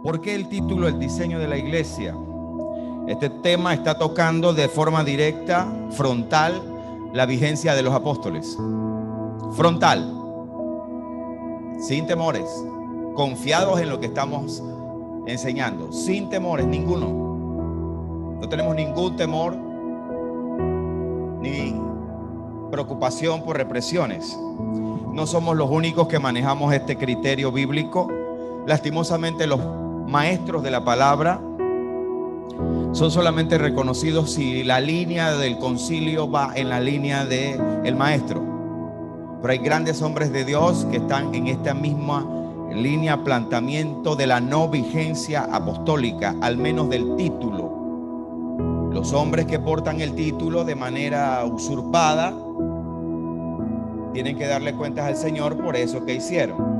¿Por qué el título El diseño de la iglesia? Este tema está tocando de forma directa, frontal, la vigencia de los apóstoles. Frontal, sin temores, confiados en lo que estamos enseñando, sin temores ninguno. No tenemos ningún temor ni preocupación por represiones. No somos los únicos que manejamos este criterio bíblico. Lastimosamente, los maestros de la palabra son solamente reconocidos si la línea del concilio va en la línea del maestro. Pero hay grandes hombres de Dios que están en esta misma línea, planteamiento de la no vigencia apostólica, al menos del título. Los hombres que portan el título de manera usurpada tienen que darle cuentas al Señor por eso que hicieron.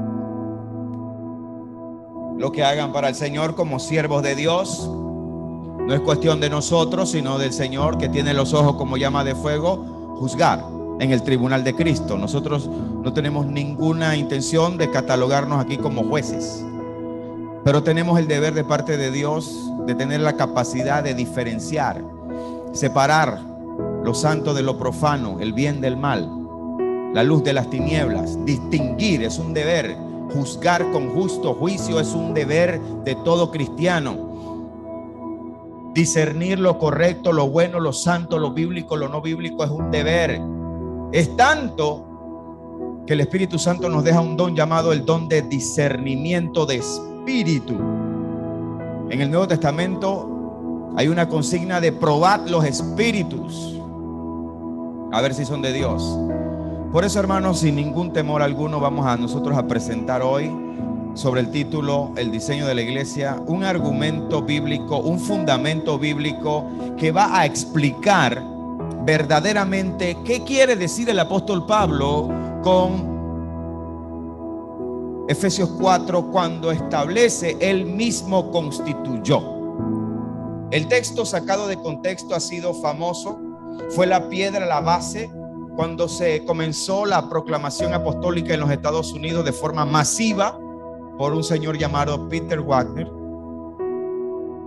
Lo que hagan para el Señor como siervos de Dios no es cuestión de nosotros, sino del Señor, que tiene los ojos como llama de fuego, juzgar en el tribunal de Cristo. Nosotros no tenemos ninguna intención de catalogarnos aquí como jueces, pero tenemos el deber de parte de Dios de tener la capacidad de diferenciar, separar lo santo de lo profano, el bien del mal, la luz de las tinieblas. Distinguir es un deber. Juzgar con justo juicio es un deber de todo cristiano. Discernir lo correcto, lo bueno, lo santo, lo bíblico, lo no bíblico es un deber. Es tanto que el Espíritu Santo nos deja un don llamado el don de discernimiento de espíritu. En el Nuevo Testamento hay una consigna de probar los espíritus, a ver si son de Dios. Por eso, hermanos, sin ningún temor alguno, vamos a nosotros a presentar hoy sobre el título El diseño de la iglesia, un argumento bíblico, un fundamento bíblico que va a explicar verdaderamente qué quiere decir el apóstol Pablo con Efesios 4 cuando establece él mismo constituyó. El texto sacado de contexto ha sido famoso, fue la piedra, la base cuando se comenzó la proclamación apostólica en los Estados Unidos de forma masiva por un señor llamado Peter Wagner.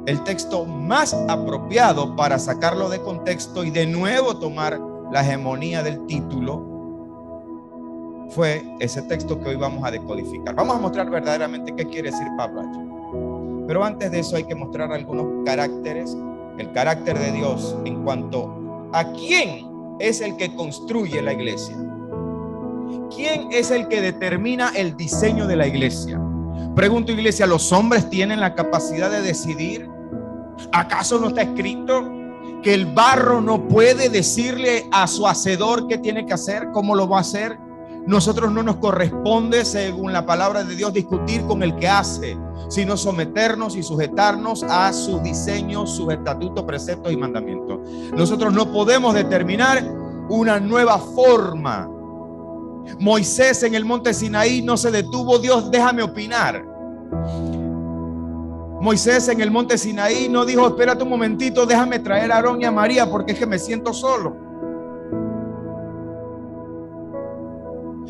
El texto más apropiado para sacarlo de contexto y de nuevo tomar la hegemonía del título fue ese texto que hoy vamos a decodificar. Vamos a mostrar verdaderamente qué quiere decir Pablo allí. Pero antes de eso hay que mostrar algunos caracteres, el carácter de Dios en cuanto a quién es el que construye la iglesia. ¿Quién es el que determina el diseño de la iglesia? Pregunto, iglesia, ¿los hombres tienen la capacidad de decidir? ¿Acaso no está escrito que el barro no puede decirle a su hacedor qué tiene que hacer, cómo lo va a hacer? Nosotros no nos corresponde, según la palabra de Dios, discutir con el que hace, sino someternos y sujetarnos a sus diseños, sus estatutos, preceptos y mandamientos. Nosotros no podemos determinar una nueva forma. Moisés en el monte Sinaí no se detuvo. Dios, déjame opinar. Moisés en el monte Sinaí no dijo, espérate un momentito, déjame traer a Aarón y a María porque es que me siento solo.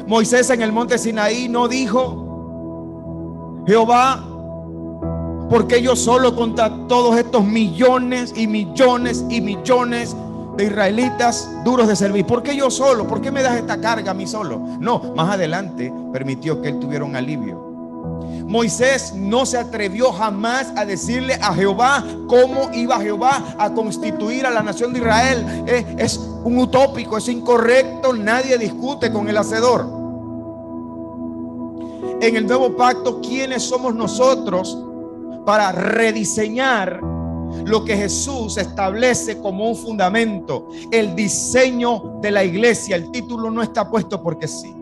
Moisés en el monte Sinaí no dijo, Jehová, ¿por qué yo solo contra todos estos millones y millones y millones de israelitas duros de servir? ¿Por qué yo solo? ¿Por qué me das esta carga a mí solo? No, más adelante permitió que él tuviera un alivio. Moisés no se atrevió jamás a decirle a Jehová cómo iba Jehová a constituir a la nación de Israel. Es un utópico, es incorrecto, nadie discute con el hacedor. En el nuevo pacto, ¿quiénes somos nosotros para rediseñar lo que Jesús establece como un fundamento? El diseño de la iglesia. El título no está puesto porque sí.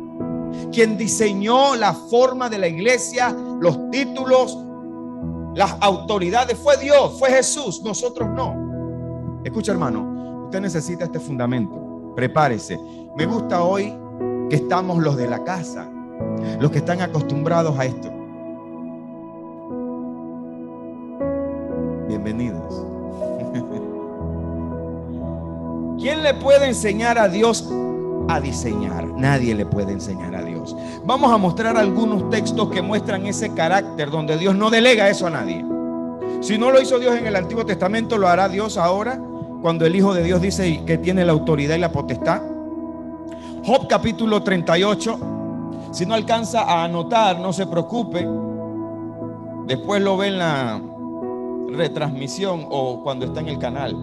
Quien diseñó la forma de la iglesia, los títulos, las autoridades, fue Dios, fue Jesús, nosotros no. Escucha, hermano, usted necesita este fundamento. Prepárese. Me gusta hoy que estamos los de la casa, los que están acostumbrados a esto. Bienvenidos. ¿Quién le puede enseñar a Dios a diseñar. Nadie le puede enseñar a Dios. Vamos a mostrar algunos textos que muestran ese carácter donde Dios no delega eso a nadie. Si no lo hizo Dios en el Antiguo Testamento, lo hará Dios ahora, cuando el Hijo de Dios dice que tiene la autoridad y la potestad. Job capítulo 38. Si no alcanza a anotar, no se preocupe. Después lo ve en la retransmisión o cuando está en el canal.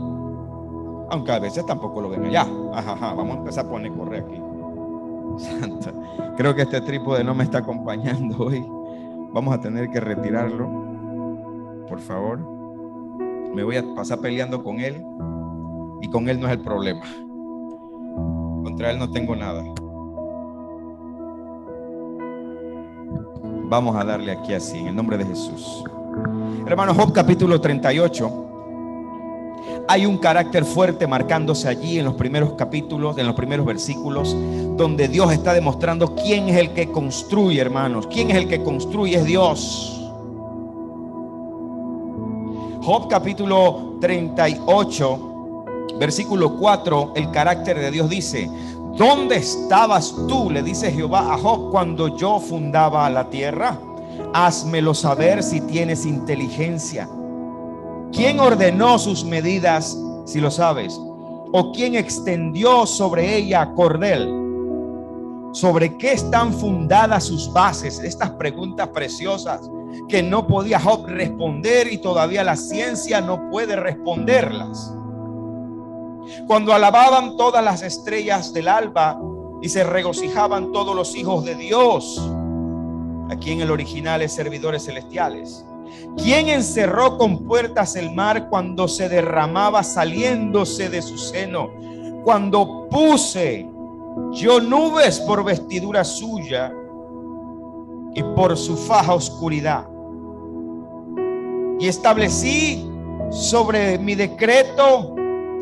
Aunque a veces tampoco lo ven allá. Vamos a empezar a poner correo aquí. Santa. Creo que este trípode no me está acompañando hoy. Vamos a tener que retirarlo. Por favor. Me voy a pasar peleando con él. Y con él no es el problema. Contra él no tengo nada. Vamos a darle aquí así, en el nombre de Jesús. Hermanos, Job capítulo 38. Hay un carácter fuerte marcándose allí en los primeros capítulos, en los primeros versículos, donde Dios está demostrando quién es el que construye, hermanos. ¿Quién es el que construye? Es Dios. Job capítulo 38, versículo 4, el carácter de Dios dice: ¿dónde estabas tú? Le dice Jehová a Job, cuando yo fundaba la tierra. Házmelo saber si tienes inteligencia. ¿Quién ordenó sus medidas, si lo sabes? ¿O quién extendió sobre ella cordel? ¿Sobre qué están fundadas sus bases? Estas preguntas preciosas que no podía Job responder, y todavía la ciencia no puede responderlas. Cuando alababan todas las estrellas del alba y se regocijaban todos los hijos de Dios. Aquí en el original es servidores celestiales. ¿Quién encerró con puertas el mar cuando se derramaba saliéndose de su seno? Cuando puse yo nubes por vestidura suya y por su faja oscuridad. Y establecí sobre mi decreto,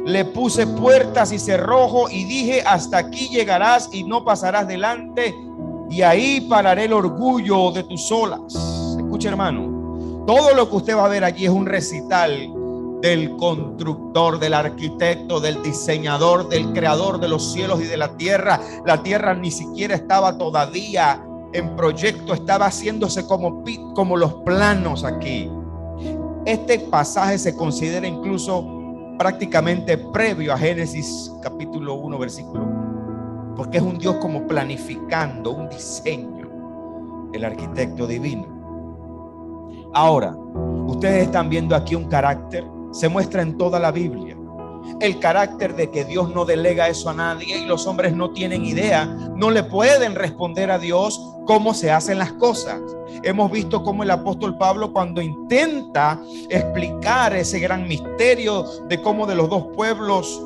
le puse puertas y cerrojo, y dije: hasta aquí llegarás y no pasarás delante, y ahí pararé el orgullo de tus olas. Escuche, hermano, todo lo que usted va a ver allí es un recital del constructor, del arquitecto, del diseñador, del creador de los cielos y de la tierra. La tierra ni siquiera estaba todavía en proyecto, estaba haciéndose como los planos aquí. Este pasaje se considera incluso prácticamente previo a Génesis capítulo 1 versículo 1, porque es un Dios como planificando un diseño, el arquitecto divino. Ahora, ustedes están viendo aquí un carácter, se muestra en toda la Biblia, el carácter de que Dios no delega eso a nadie, y los hombres no tienen idea, no le pueden responder a Dios cómo se hacen las cosas. Hemos visto cómo el apóstol Pablo, cuando intenta explicar ese gran misterio de cómo de los dos pueblos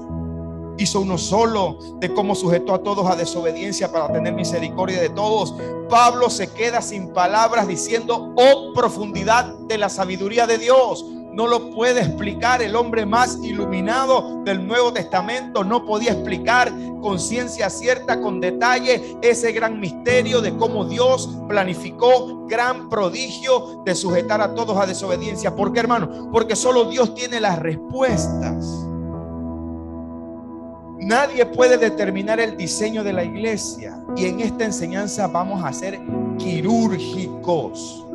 hizo uno solo, de cómo sujetó a todos a desobediencia para tener misericordia de todos, Pablo se queda sin palabras diciendo: oh profundidad de la sabiduría de Dios. No lo puede explicar. El hombre más iluminado del Nuevo Testamento no podía explicar con ciencia cierta, con detalle, ese gran misterio de cómo Dios planificó gran prodigio de sujetar a todos a desobediencia. ¿Por qué, hermano? Porque solo Dios tiene las respuestas. Nadie puede determinar el diseño de la iglesia, y en esta enseñanza vamos a ser quirúrgicos.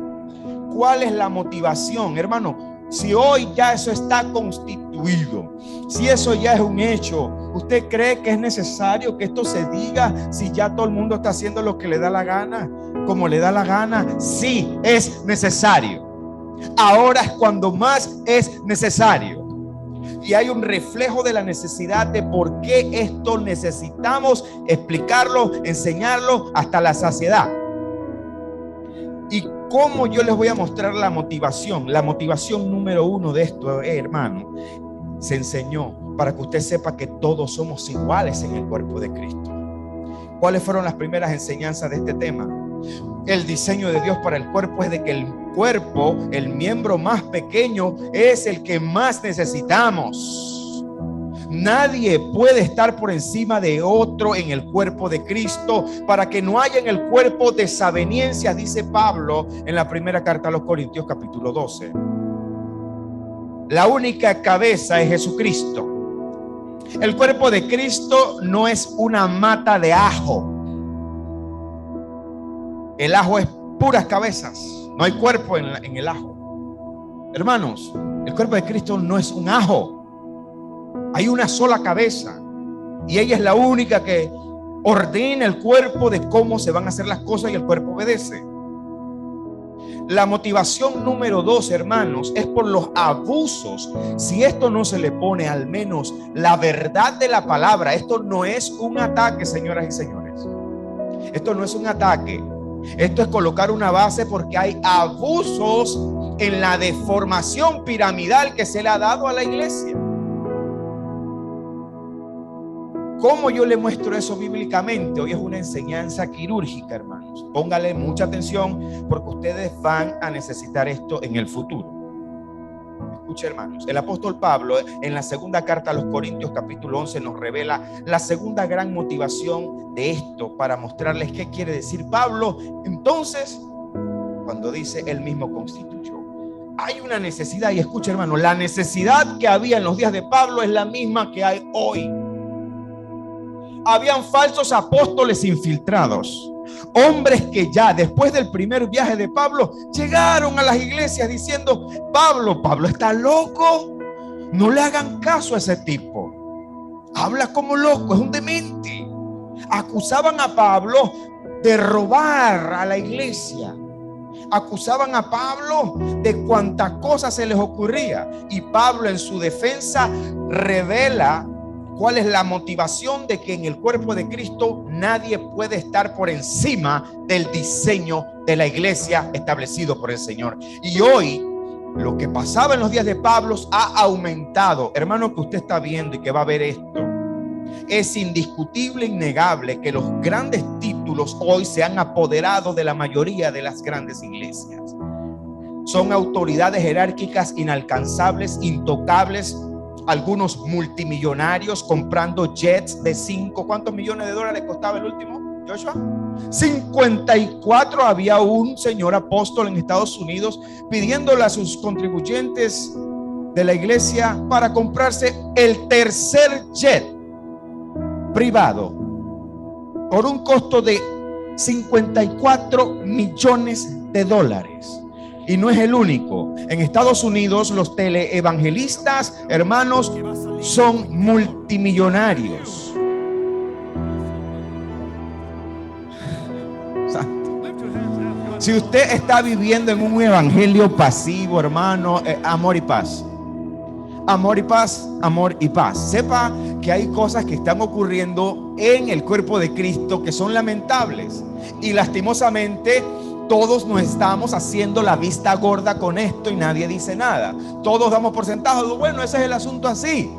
¿Cuál es la motivación, hermano? Si hoy ya eso está constituido, si eso ya es un hecho, ¿usted cree que es necesario que esto se diga si ya todo el mundo está haciendo lo que le da la gana, como le da la gana? Sí, es necesario. Ahora es cuando más es necesario. Y hay un reflejo de la necesidad de por qué esto necesitamos explicarlo, enseñarlo hasta la saciedad. Y cómo yo les voy a mostrar la motivación. La motivación número uno de esto, hermano, se enseñó para que usted sepa que todos somos iguales en el cuerpo de Cristo. ¿Cuáles fueron las primeras enseñanzas de este tema? El diseño de Dios para el cuerpo es de que el cuerpo, el miembro más pequeño, es el que más necesitamos. Nadie puede estar por encima de otro en el cuerpo de Cristo, para que no haya en el cuerpo desavenencias, dice Pablo en la primera carta a los Corintios capítulo 12. La única cabeza es Jesucristo. El cuerpo de Cristo no es una mata de ajo. El ajo es puras cabezas. No hay cuerpo en el ajo. Hermanos, el cuerpo de Cristo no es un ajo. Hay una sola cabeza. Y ella es la única que ordena el cuerpo de cómo se van a hacer las cosas y el cuerpo obedece. La motivación número 2, hermanos, es por los abusos. Si esto no se le pone al menos la verdad de la palabra, esto no es un ataque, señoras y señores. Esto no es un ataque. Esto es colocar una base porque hay abusos en la deformación piramidal que se le ha dado a la iglesia. ¿Cómo yo le muestro eso bíblicamente? Hoy es una enseñanza quirúrgica, hermanos. Póngale mucha atención porque ustedes van a necesitar esto en el futuro. Escuche, hermanos, el apóstol Pablo en la segunda carta a los Corintios capítulo 11 nos revela la segunda gran motivación de esto para mostrarles qué quiere decir Pablo. Entonces, cuando dice él mismo constituyó, hay una necesidad. Y escuche, hermano, la necesidad que había en los días de Pablo es la misma que hay hoy. Habían falsos apóstoles infiltrados, hombres que ya después del primer viaje de Pablo llegaron a las iglesias diciendo: Pablo está loco, no le hagan caso a ese tipo, habla como loco, es un demente. Acusaban a Pablo de robar a la iglesia, acusaban a Pablo de cuántas cosas se les ocurría, y Pablo en su defensa revela cuál es la motivación de que en el cuerpo de Cristo nadie puede estar por encima del diseño de la iglesia establecido por el Señor. Y hoy lo que pasaba en los días de Pablo ha aumentado. Hermano, que usted está viendo y que va a ver esto, es indiscutible, innegable que los grandes títulos hoy se han apoderado de la mayoría de las grandes iglesias. Son autoridades jerárquicas inalcanzables, intocables. Algunos multimillonarios comprando jets de 5, ¿cuántos millones de dólares costaba el último, Joshua? 54. Había un señor apóstol en Estados Unidos pidiéndole a sus contribuyentes de la iglesia para comprarse el tercer jet privado por un costo de 54 millones de dólares. Y no es el único. En Estados Unidos los teleevangelistas, hermanos, son multimillonarios. Si usted está viviendo en un evangelio pasivo, hermano, amor y paz. Amor y paz, amor y paz. Sepa que hay cosas que están ocurriendo en el cuerpo de Cristo que son lamentables. Y lastimosamente todos nos estamos haciendo la vista gorda con esto y nadie dice nada. Todos damos por sentado, bueno, ese es el asunto así.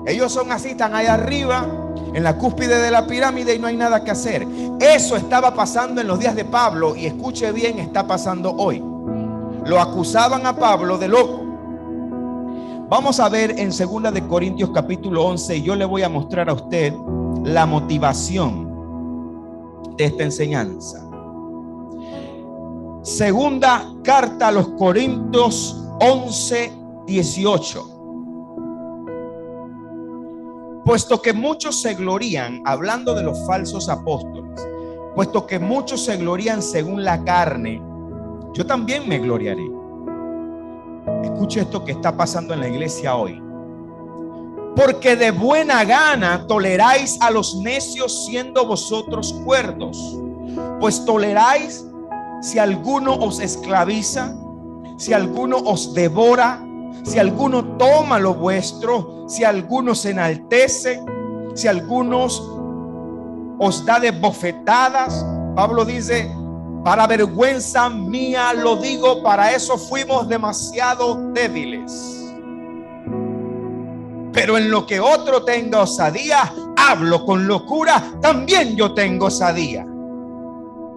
Ellos son así, están ahí arriba, en la cúspide de la pirámide y no hay nada que hacer. Eso estaba pasando en los días de Pablo y escuche bien, está pasando hoy. Lo acusaban a Pablo de loco. Vamos a ver en 2 de Corintios capítulo 11 y yo le voy a mostrar a usted la motivación de esta enseñanza. Segunda carta a los Corintios 11:18. Puesto que muchos se glorían, hablando de los falsos apóstoles, puesto que muchos se glorían según la carne, yo también me gloriaré. Escuche esto que está pasando en la iglesia hoy. Porque de buena gana toleráis a los necios siendo vosotros cuerdos, pues toleráis si alguno os esclaviza, si alguno os devora, si alguno toma lo vuestro, si alguno se enaltece, si algunos os da de bofetadas. Pablo dice: para vergüenza mía lo digo, para eso fuimos demasiado débiles. Pero en lo que otro tenga osadía, hablo con locura, también yo tengo osadía.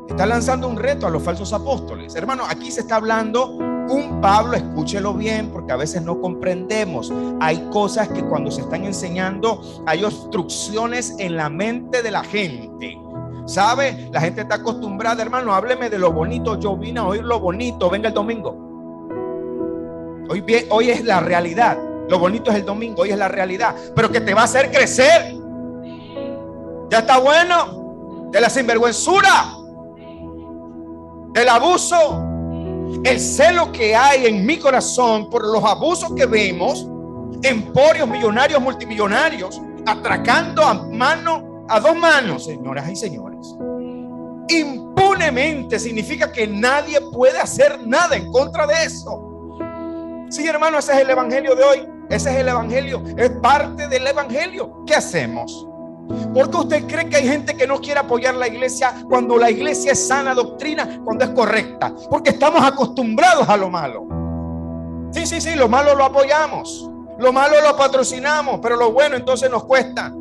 Está lanzando un reto a los falsos apóstoles. Hermano, aquí se está hablando un Pablo, escúchelo bien, porque a veces no comprendemos. Hay cosas que cuando se están enseñando hay obstrucciones en la mente de la gente. ¿Sabe? La gente está acostumbrada, hermano, hábleme de lo bonito. Yo vine a oír lo bonito, venga el domingo. Hoy es la realidad. Lo bonito es el domingo, hoy es la realidad, pero que te va a hacer crecer. Ya está bueno de la sinvergüenzura, del abuso, el celo que hay en mi corazón por los abusos que vemos, emporios millonarios, multimillonarios, atracando a dos manos, señoras y señores, impunemente. Significa que nadie puede hacer nada en contra de eso. Sí, hermano, ese es el evangelio de hoy. Ese es el evangelio, es parte del evangelio. ¿Qué hacemos? ¿Por qué usted cree que hay gente que no quiere apoyar la iglesia cuando la iglesia es sana doctrina, cuando es correcta? Porque estamos acostumbrados a lo malo. Sí, lo malo lo apoyamos, lo malo lo patrocinamos, pero lo bueno entonces nos cuesta.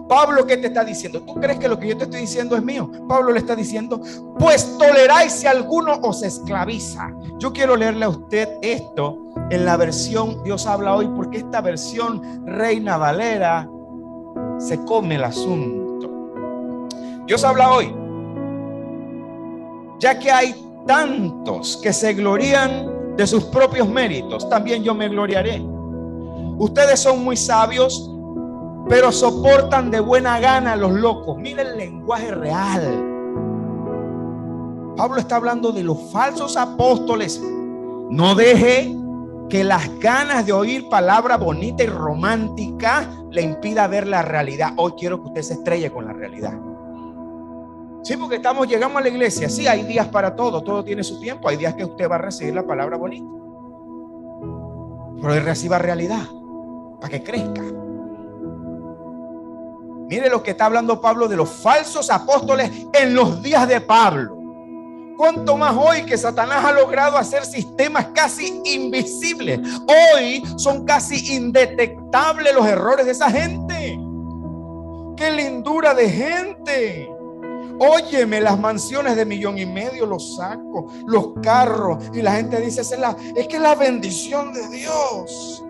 Pablo, ¿qué te está diciendo? ¿Tú crees que lo que yo te estoy diciendo es mío? Pablo le está diciendo, pues toleráis si alguno os esclaviza. Yo quiero leerle a usted esto en la versión Dios habla hoy, porque esta versión Reina Valera se come el asunto. Dios habla hoy. Ya que hay tantos que se glorían de sus propios méritos, también yo me gloriaré. Ustedes son muy sabios, pero soportan de buena gana a los locos. Mira el lenguaje real. Pablo está hablando de los falsos apóstoles. No deje que las ganas de oír palabra bonita y romántica le impida ver la realidad. Hoy quiero que usted se estrelle con la realidad. Sí, porque llegamos a la iglesia. Sí, hay días para todo, todo tiene su tiempo. Hay días que usted va a recibir la palabra bonita, pero él reciba realidad para que crezca. Mire lo que está hablando Pablo de los falsos apóstoles en los días de Pablo. Cuánto más hoy que Satanás ha logrado hacer sistemas casi invisibles. Hoy son casi indetectables los errores de esa gente. ¡Qué lindura de gente! Óyeme, las mansiones de 1,5 millones los sacos, los carros, y la gente dice, es que es la bendición de Dios.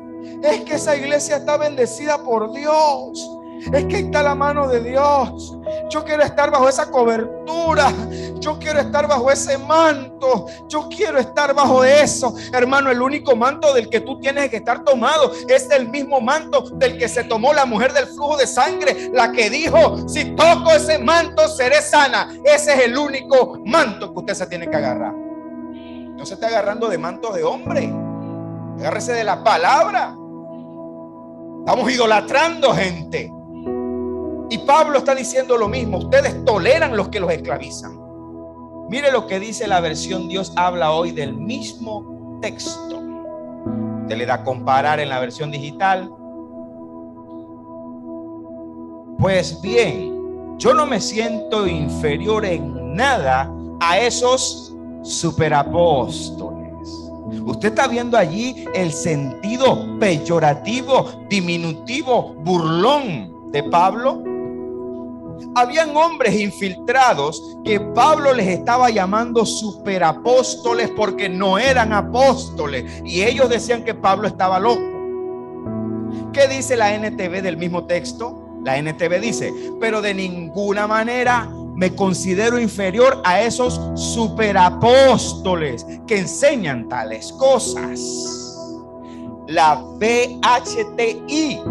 Es que esa iglesia está bendecida por Dios. Es que está la mano de Dios. Yo quiero estar bajo esa cobertura. Yo quiero estar bajo ese manto. Yo quiero estar bajo eso. Hermano, el único manto del que tú tienes que estar tomado es el mismo manto del que se tomó la mujer del flujo de sangre, la que dijo, si toco ese manto seré sana. Ese es el único manto que usted se tiene que agarrar. No se está agarrando de mantos de hombre. Agárrese de la palabra. Estamos idolatrando gente. Y Pablo está diciendo lo mismo. Ustedes toleran los que los esclavizan. Mire lo que dice la versión Dios habla hoy del mismo texto. Usted le da a comparar en la versión digital. Pues bien, yo no me siento inferior en nada a esos superapóstoles. Usted está viendo allí el sentido peyorativo, diminutivo, burlón de Pablo. Habían hombres infiltrados que Pablo les estaba llamando superapóstoles porque no eran apóstoles, y ellos decían que Pablo estaba loco. ¿Qué dice la NTV del mismo texto? La NTV dice, pero de ninguna manera me considero inferior a esos superapóstoles que enseñan tales cosas. La VHTI,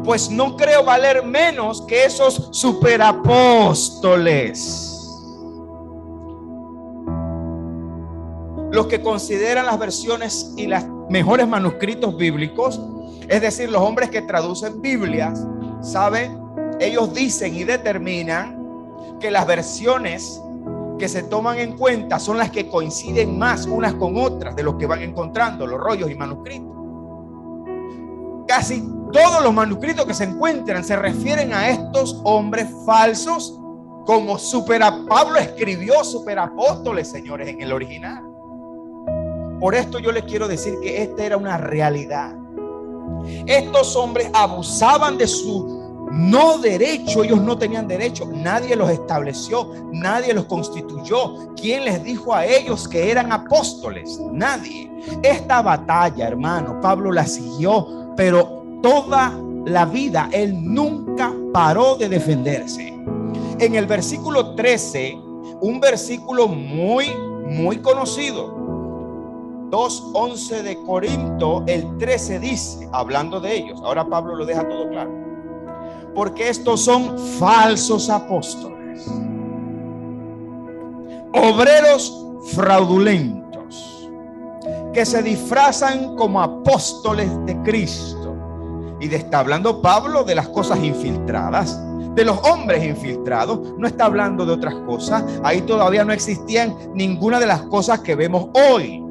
pues no creo valer menos que esos superapóstoles. Los que consideran las versiones y los mejores manuscritos bíblicos, es decir, los hombres que traducen Biblias, ¿sabe? Ellos dicen y determinan que las versiones que se toman en cuenta son las que coinciden más unas con otras de los que van encontrando, los rollos y manuscritos. Casi todos los manuscritos que se encuentran se refieren a estos hombres falsos como Pablo escribió superapóstoles, señores, en el original. Por esto yo les quiero decir que esta era una realidad. Estos hombres abusaban de su no derecho. Ellos no tenían derecho. Nadie los estableció, nadie los constituyó. ¿Quién les dijo a ellos que eran apóstoles? Nadie. Esta batalla, hermano, Pablo la siguió, pero toda la vida él nunca paró de defenderse. En el versículo 13, un versículo muy conocido, 2:11 de Corinto, el 13 dice, hablando de ellos, ahora Pablo lo deja todo claro, porque estos son falsos apóstoles, obreros fraudulentos, que se disfrazan como apóstoles de Cristo. Y está hablando Pablo de las cosas infiltradas, de los hombres infiltrados. No está hablando de otras cosas. Ahí todavía no existían ninguna de las cosas que vemos hoy.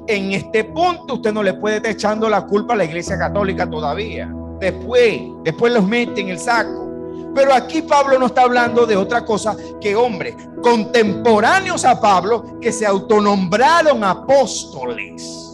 En este punto usted no le puede estar echando la culpa a la Iglesia Católica todavía. Después los mete en el saco. Pero aquí Pablo no está hablando de otra cosa que hombres contemporáneos a Pablo que se autonombraron apóstoles.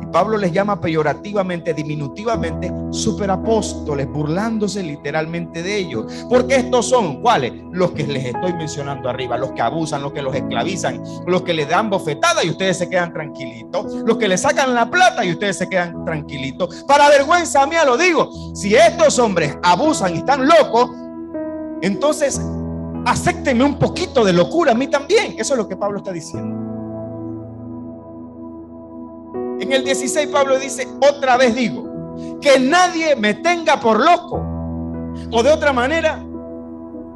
Y Pablo les llama peyorativamente, diminutivamente, superapóstoles, burlándose literalmente de ellos. Porque estos son, ¿cuáles? Los que les estoy mencionando arriba, los que abusan, los que los esclavizan, los que les dan bofetadas y ustedes se quedan tranquilitos, los que les sacan la plata y ustedes se quedan tranquilitos. Para vergüenza mía lo digo, si estos hombres abusan y están locos, entonces acéptenme un poquito de locura a mí también. Eso es lo que Pablo está diciendo. En el 16 Pablo dice, otra vez digo, que nadie me tenga por loco, o de otra manera,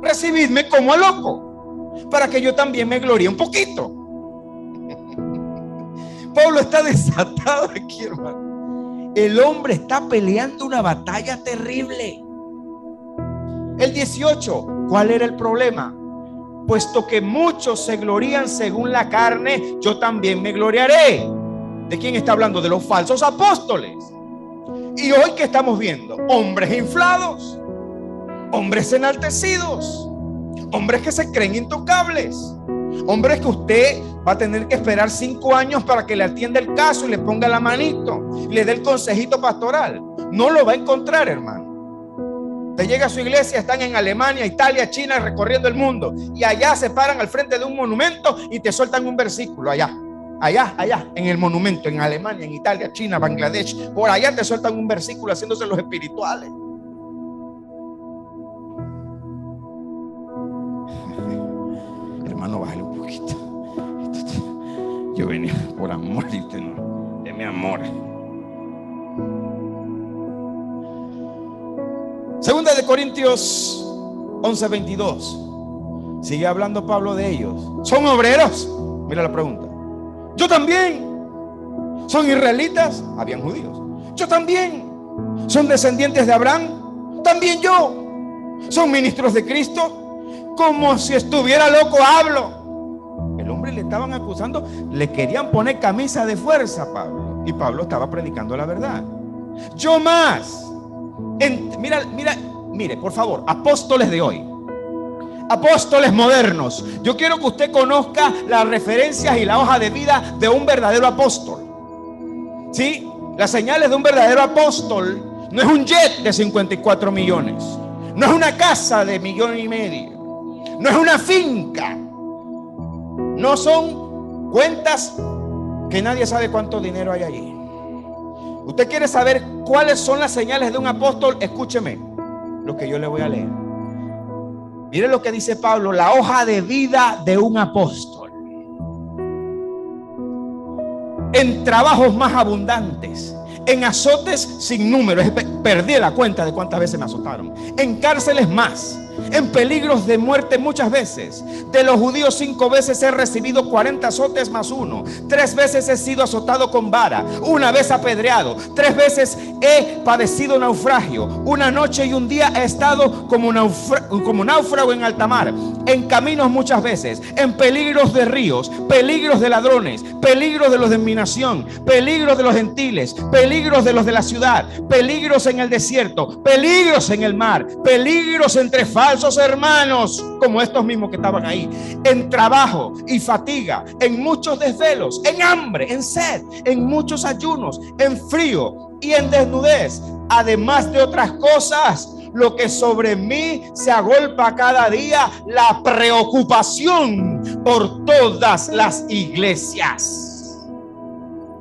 recibidme como a loco, para que yo también me gloríe un poquito. Pablo está desatado aquí, hermano. El hombre está peleando una batalla terrible. El 18, ¿cuál era el problema? Puesto que muchos se glorían según la carne, yo también me gloriaré. ¿De quién está hablando? De los falsos apóstoles. Y hoy, ¿qué estamos viendo? Hombres inflados, hombres enaltecidos, hombres que se creen intocables, hombres que usted va a tener que esperar 5 años para que le atienda el caso y le ponga la manito y le dé el consejito pastoral. No lo va a encontrar, hermano. Usted llega a su iglesia, están en Alemania, Italia, China, recorriendo el mundo, y allá se paran al frente de un monumento y te sueltan un versículo allá, en el monumento, en Alemania, en Italia, China, Bangladesh, por allá te sueltan un versículo haciéndose los espirituales. Hermano, bájale un poquito. Yo venía por amor y usted no. Deme amor. Segunda de Corintios 11:22. Sigue hablando Pablo de ellos. ¿Son obreros? Mira la pregunta. Yo también. ¿Son israelitas? Habían judíos. Yo también. ¿Son descendientes de Abraham? También yo. ¿Son ministros de Cristo? Como si estuviera loco hablo. El hombre le estaban acusando, le querían poner camisa de fuerza a Pablo, y Pablo estaba predicando la verdad. Yo más. Mire, por favor, apóstoles de hoy, apóstoles modernos, yo quiero que usted conozca las referencias y la hoja de vida de un verdadero apóstol. ¿Sí? Las señales de un verdadero apóstol no es un jet de 54 millones, no es una casa de 1,5 millones, no es una finca, no son cuentas que nadie sabe cuánto dinero hay allí. Usted quiere saber cuáles son las señales de un apóstol, escúcheme lo que yo le voy a leer. Mire lo que dice Pablo, la hoja de vida de un apóstol. En trabajos más abundantes, en azotes sin número, perdí la cuenta de cuántas veces me azotaron, en cárceles más, en peligros de muerte muchas veces. De los judíos 5 veces he recibido 40 azotes más 1. 3 veces he sido azotado con vara, 1 vez apedreado, 3 veces he padecido naufragio, 1 noche y 1 día he estado como náufrago en alta mar, en caminos muchas veces, en peligros de ríos, peligros de ladrones, peligros de los de mi nación, peligros de los gentiles, peligros de los de la ciudad, peligros en el desierto, peligros en el mar, peligros entre falsos hermanos como estos mismos que estaban ahí, en trabajo y fatiga, en muchos desvelos, en hambre, en sed, en muchos ayunos, en frío y en desnudez, además de otras cosas. Lo que sobre mí se agolpa cada día, la preocupación por todas las iglesias.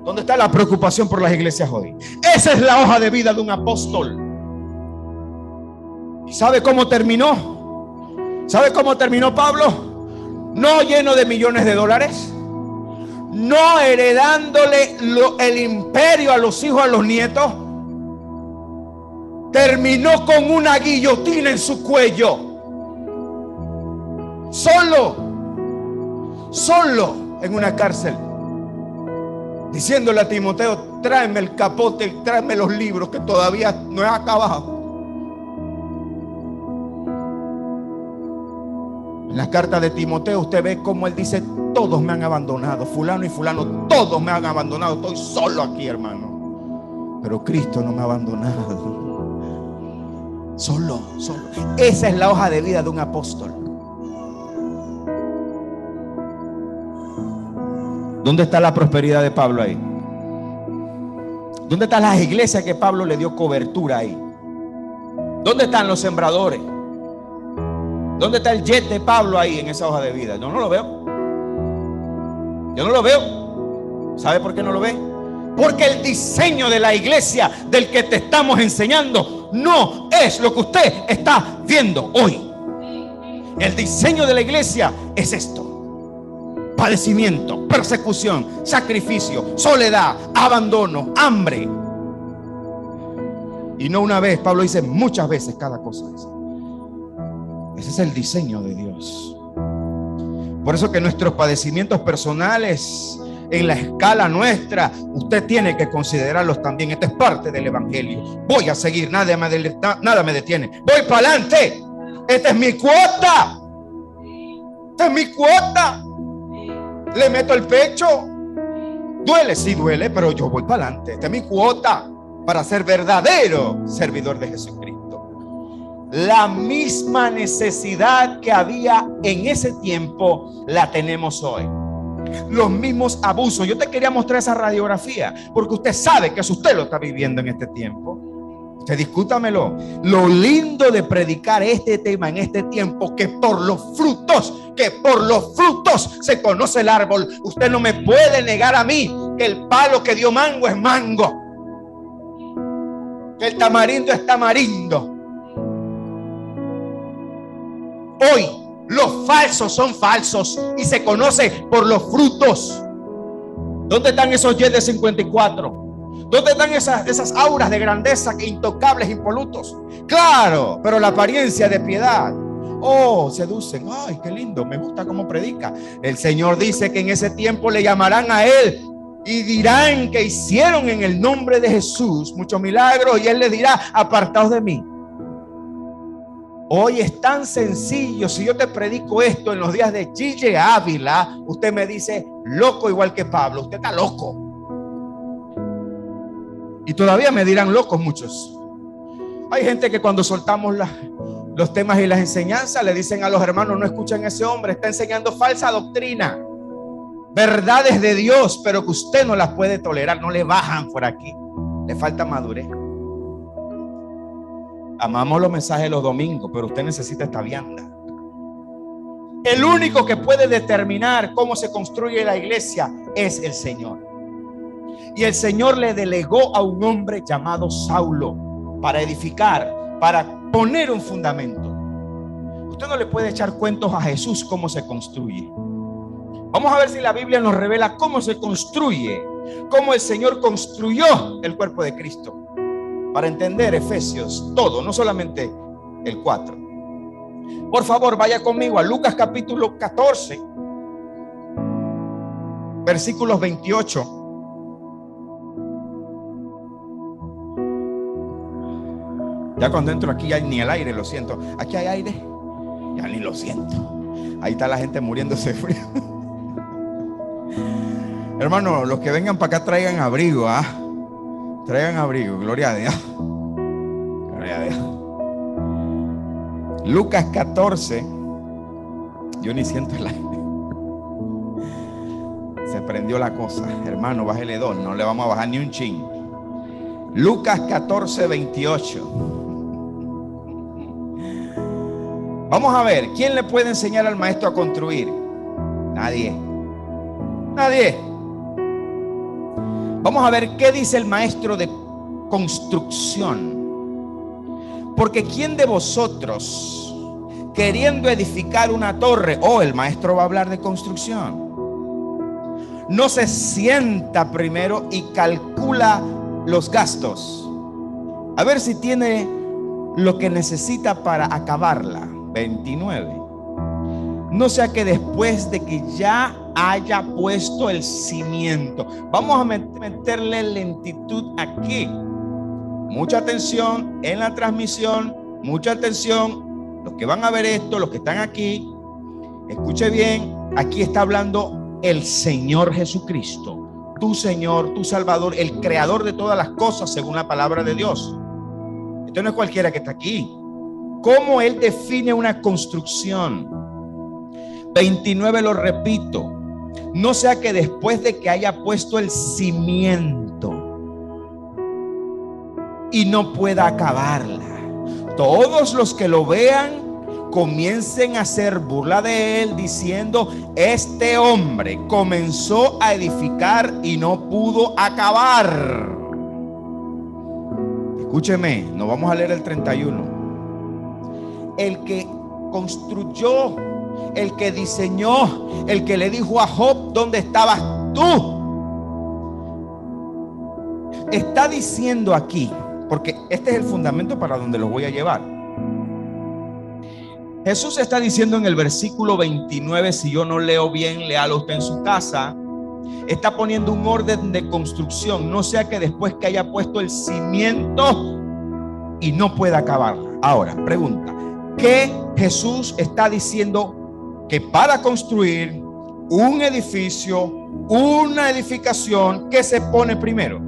¿Dónde está la preocupación por las iglesias hoy? Esa es la hoja de vida de un apóstol. ¿Y sabe cómo terminó? ¿Sabe cómo terminó Pablo? No lleno de millones de dólares, no heredándole el imperio a los hijos, a los nietos, terminó con una guillotina en su cuello. Solo en una cárcel, diciéndole a Timoteo: tráeme el capote, tráeme los libros que todavía no he acabado. En la carta de Timoteo usted ve cómo él dice: todos me han abandonado, fulano y fulano, todos me han abandonado, estoy solo aquí, hermano, pero Cristo no me ha abandonado. Solo. Esa es la hoja de vida de un apóstol. ¿Dónde está la prosperidad de Pablo ahí? ¿Dónde están las iglesias que Pablo le dio cobertura ahí? ¿Dónde están los sembradores? ¿Dónde está el jet de Pablo ahí en esa hoja de vida? Yo no lo veo. Yo no lo veo. ¿Sabe por qué no lo ve? Porque el diseño de la iglesia del que te estamos enseñando no es lo que usted está viendo hoy. El diseño de la iglesia es esto: padecimiento, persecución, sacrificio, soledad, abandono, hambre. Y no una vez, Pablo dice muchas veces cada cosa esa. Ese es el diseño de Dios. Por eso que nuestros padecimientos personales, en la escala nuestra, usted tiene que considerarlos también. Esta es parte del evangelio. Voy a seguir, nada me detiene. Voy para adelante. Esta es mi cuota. Esta es mi cuota. Le meto el pecho. Duele, sí duele, pero yo voy para adelante. Esta es mi cuota para ser verdadero servidor de Jesucristo. La misma necesidad que había en ese tiempo la tenemos hoy. Los mismos abusos. Yo te quería mostrar esa radiografía porque usted sabe que usted lo está viviendo en este tiempo. Usted discútamelo. Lo lindo de predicar este tema en este tiempo, que por los frutos se conoce el árbol. Usted no me puede negar a mí que el palo que dio mango es mango, que el tamarindo es tamarindo. Hoy los falsos son falsos y se conoce por los frutos. ¿Dónde están esos jets de 54? ¿Dónde están esas auras de grandeza que intocables, impolutos? Claro, pero la apariencia de piedad. Oh, seducen. Ay, qué lindo, me gusta cómo predica. El Señor dice que en ese tiempo le llamarán a Él y dirán que hicieron en el nombre de Jesús muchos milagros, y Él les dirá: apartaos de mí. Hoy es tan sencillo. Si yo te predico esto en los días de Gille Ávila, usted me dice loco igual que Pablo. Usted está loco. Y todavía me dirán locos muchos. Hay gente que cuando soltamos los temas y las enseñanzas le dicen a los hermanos: no escuchen a ese hombre, está enseñando falsa doctrina, verdades de Dios, pero que usted no las puede tolerar. No le bajan por aquí, le falta madurez. Amamos los mensajes los domingos, pero usted necesita esta vianda. El único que puede determinar cómo se construye la iglesia es el Señor. Y el Señor le delegó a un hombre llamado Saulo para edificar, para poner un fundamento. Usted no le puede echar cuentos a Jesús cómo se construye. Vamos a ver si la Biblia nos revela cómo se construye, cómo el Señor construyó el cuerpo de Cristo. Para entender Efesios, todo, no solamente el 4. Por favor, vaya conmigo a Lucas capítulo 14, versículos 28. Ya cuando entro aquí ya ni el aire lo siento. Aquí hay aire, ya ni lo siento. Ahí está la gente muriéndose de frío. Hermano, los que vengan para acá traigan abrigo, traigan abrigo, gloria a Dios. Gloria a Dios. Lucas 14. Yo ni siento el aire. Se prendió la cosa. Hermano, bájele 2. No le vamos a bajar ni un chin. Lucas 14, 28. Vamos a ver, ¿quién le puede enseñar al maestro a construir? Nadie. Vamos a ver qué dice el maestro de construcción. Porque ¿quién de vosotros, queriendo edificar una torre, el maestro va a hablar de construcción, no se sienta primero y calcula los gastos, a ver si tiene lo que necesita para acabarla. 29. No sea que después de que ya haya puesto el cimiento. Vamos a meterle lentitud aquí. Mucha atención en la transmisión, mucha atención. Los que van a ver esto, los que están aquí, escuche bien. Aquí está hablando el Señor Jesucristo, tu Señor, tu Salvador, el creador de todas las cosas según la palabra de Dios. Esto no es cualquiera que está aquí. ¿Cómo Él define una construcción? 29, lo repito. No sea que después de que haya puesto el cimiento y no pueda acabarla, todos los que lo vean comiencen a hacer burla de él, diciendo: este hombre comenzó a edificar y no pudo acabar. Escúcheme, no vamos a leer el 31. El que construyó, el que diseñó, el que le dijo a Job: ¿dónde estabas tú? Está diciendo aquí, porque este es el fundamento para donde los voy a llevar. Jesús está diciendo en el versículo 29, si yo no leo bien, léalo usted en su casa. Está poniendo un orden de construcción, no sea que después que haya puesto el cimiento y no pueda acabarla. Ahora, pregunta, ¿qué Jesús está diciendo? Que para construir un edificio, una edificación, ¿qué se pone primero?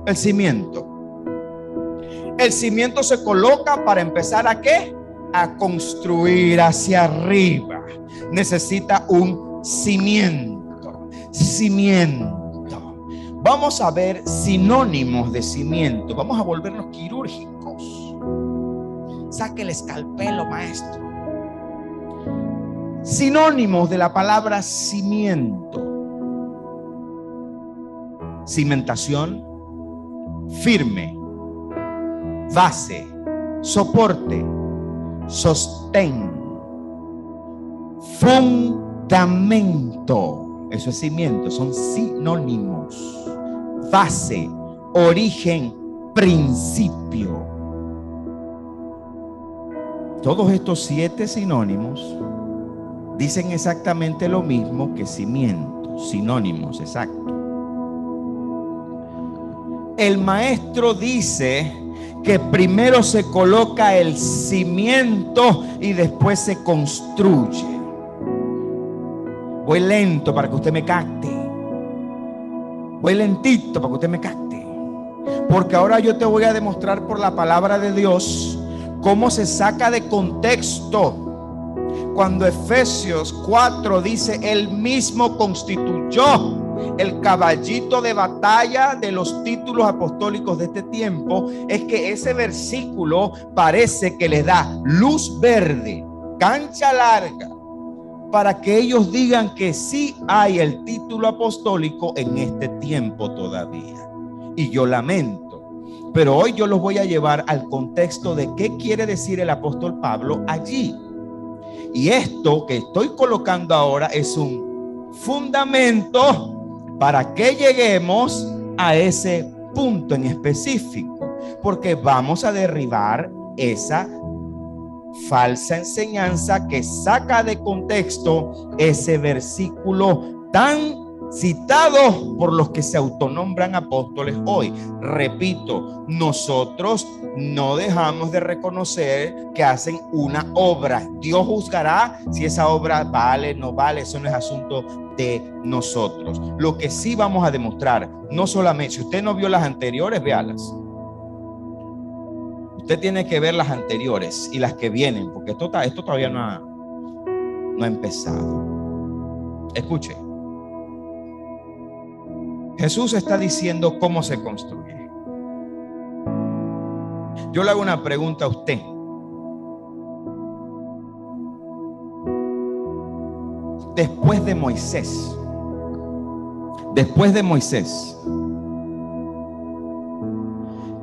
El cimiento. El cimiento se coloca para empezar ¿a qué? A construir hacia arriba. Necesita un cimiento. Cimiento. Vamos a ver sinónimos de cimiento. Vamos a volvernos quirúrgicos. Saque el escalpelo, maestro. Sinónimos de la palabra cimiento: cimentación, firme, base, soporte, sostén, fundamento. Eso es cimiento, son sinónimos. Base, origen, principio. Todos estos 7 sinónimos dicen exactamente lo mismo que cimiento. Sinónimos, exacto. El maestro dice que primero se coloca el cimiento y después se construye. Voy lento para que usted me capte. Voy lentito para que usted me capte. Porque ahora yo te voy a demostrar por la palabra de Dios cómo se saca de contexto. Cuando Efesios 4 dice: él mismo constituyó el caballito de batalla de los títulos apostólicos de este tiempo, es que ese versículo parece que les da luz verde, cancha larga, para que ellos digan que sí hay el título apostólico en este tiempo todavía. Y yo lamento, pero hoy yo los voy a llevar al contexto de qué quiere decir el apóstol Pablo allí. Y esto que estoy colocando ahora es un fundamento para que lleguemos a ese punto en específico, porque vamos a derribar esa falsa enseñanza que saca de contexto ese versículo tan citado por los que se autonombran apóstoles hoy. Repito, nosotros no dejamos de reconocer que hacen una obra. Dios juzgará si esa obra vale, no vale. Eso no es asunto de nosotros. Lo que sí vamos a demostrar, no solamente, si usted no vio las anteriores, véalas. Usted tiene que ver las anteriores y las que vienen, porque esto todavía no ha empezado. Escuche. Jesús está diciendo cómo se construye. Yo le hago una pregunta a usted. Después de Moisés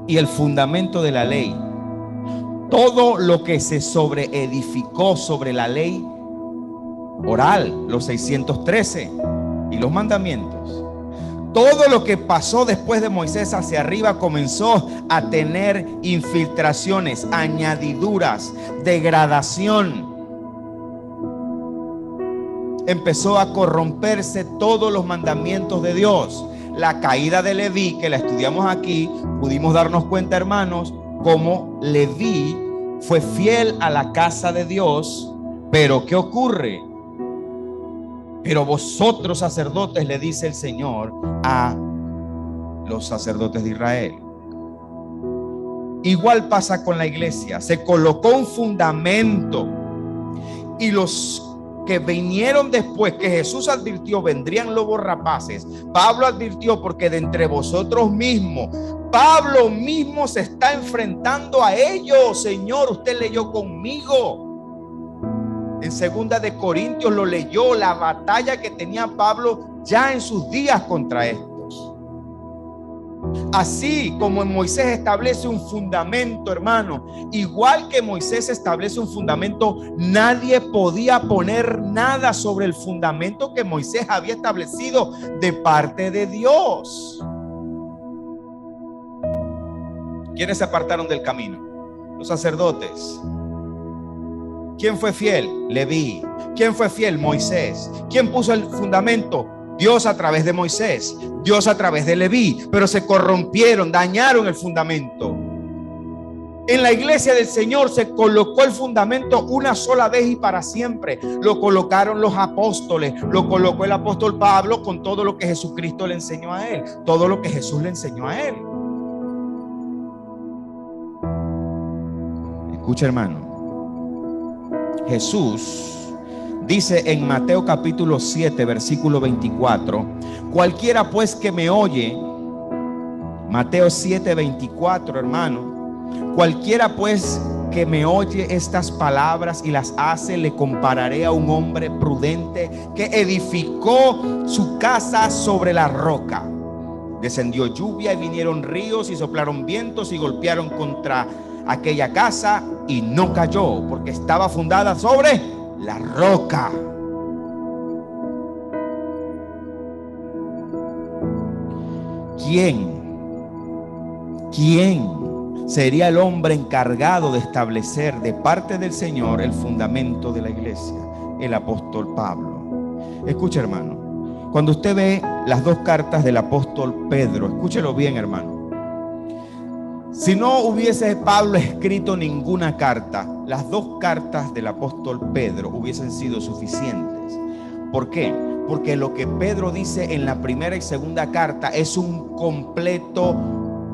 y el fundamento de la ley, todo lo que se sobreedificó sobre la ley oral, los 613, y los mandamientos, todo lo que pasó después de Moisés hacia arriba comenzó a tener infiltraciones, añadiduras, degradación. Empezó a corromperse todos los mandamientos de Dios. La caída de Leví, que la estudiamos aquí, pudimos darnos cuenta, hermanos, cómo Leví fue fiel a la casa de Dios. Pero ¿qué ocurre? Pero vosotros, sacerdotes, le dice el Señor a los sacerdotes de Israel. Igual pasa con la iglesia. Se colocó un fundamento, y los que vinieron después, que Jesús advirtió vendrían lobos rapaces, Pablo advirtió, porque de entre vosotros mismos, Pablo mismo se está enfrentando a ellos. Señor, usted leyó conmigo en 2 de Corintios, lo leyó, la batalla que tenía Pablo ya en sus días contra estos. Así como en Moisés establece un fundamento, hermano, igual que Moisés establece un fundamento, nadie podía poner nada sobre el fundamento que Moisés había establecido de parte de Dios. ¿Quiénes se apartaron del camino? Los sacerdotes. ¿Quién fue fiel? Leví. ¿Quién fue fiel? Moisés. ¿Quién puso el fundamento? Dios a través de Moisés, Dios a través de Leví, pero se corrompieron, dañaron el fundamento. En la iglesia del Señor se colocó el fundamento una sola vez y para siempre. Lo colocaron los apóstoles, lo colocó el apóstol Pablo con todo lo que Jesucristo le enseñó a él, todo lo que Jesús le enseñó a él. Escucha, hermano, Jesús dice en Mateo capítulo 7, versículo 24, cualquiera pues que me oye, Mateo 7, 24, hermano, cualquiera pues que me oye estas palabras y las hace, le compararé a un hombre prudente que edificó su casa sobre la roca. Descendió lluvia y vinieron ríos y soplaron vientos y golpearon contra aquella casa y no cayó, porque estaba fundada sobre la roca. ¿Quién sería el hombre encargado de establecer de parte del Señor el fundamento de la iglesia? El apóstol Pablo. Escucha, hermano, cuando usted ve las dos cartas del apóstol Pedro, escúchelo bien, hermano. Si no hubiese Pablo escrito ninguna carta, las dos cartas del apóstol Pedro hubiesen sido suficientes. ¿Por qué? Porque lo que Pedro dice en la primera y segunda carta es un completo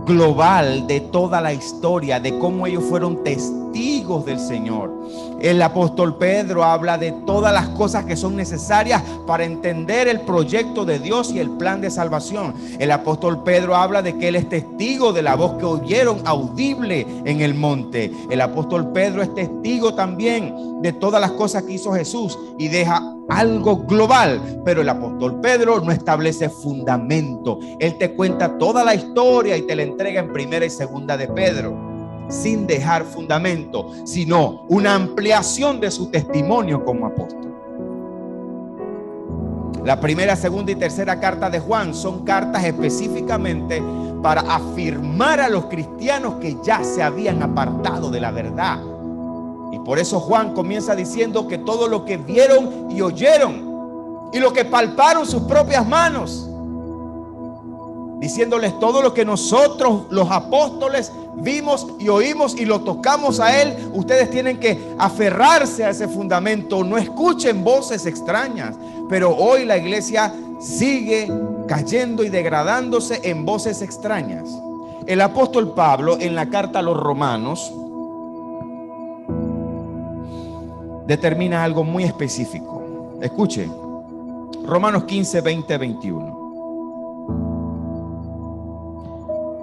global de toda la historia, de cómo ellos fueron testigos del Señor. El apóstol Pedro habla de todas las cosas que son necesarias para entender el proyecto de Dios y el plan de salvación. El apóstol Pedro habla de que él es testigo de la voz que oyeron audible en el monte. El apóstol Pedro es testigo también de todas las cosas que hizo Jesús y deja algo global, pero el apóstol Pedro no establece fundamento. Él te cuenta toda la historia y te la entrega en primera y segunda de Pedro, sin dejar fundamento, sino una ampliación de su testimonio como apóstol. La primera, segunda y tercera carta de Juan son cartas específicamente para afirmar a los cristianos que ya se habían apartado de la verdad. Y por eso Juan comienza diciendo que todo lo que vieron y oyeron y lo que palparon sus propias manos, diciéndoles todo lo que nosotros los apóstoles vimos y oímos y lo tocamos a él. Ustedes tienen que aferrarse a ese fundamento, no escuchen voces extrañas. Pero hoy la iglesia sigue cayendo y degradándose en voces extrañas. El apóstol Pablo en la carta a los Romanos determina algo muy específico. Escuche, Romanos 15, 20, 21.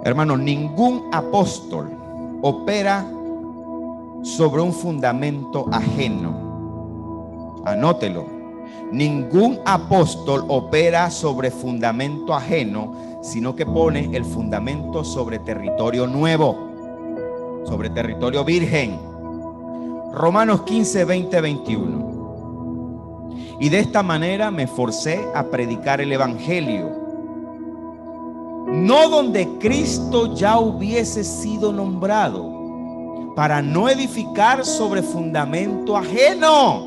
Hermano, ningún apóstol opera sobre un fundamento ajeno. Anótelo. Ningún apóstol opera sobre fundamento ajeno, sino que pone el fundamento sobre territorio nuevo, sobre territorio virgen. Romanos 15, 20, 21. Y de esta manera me forcé a predicar el evangelio, no donde Cristo ya hubiese sido nombrado, para no edificar sobre fundamento ajeno,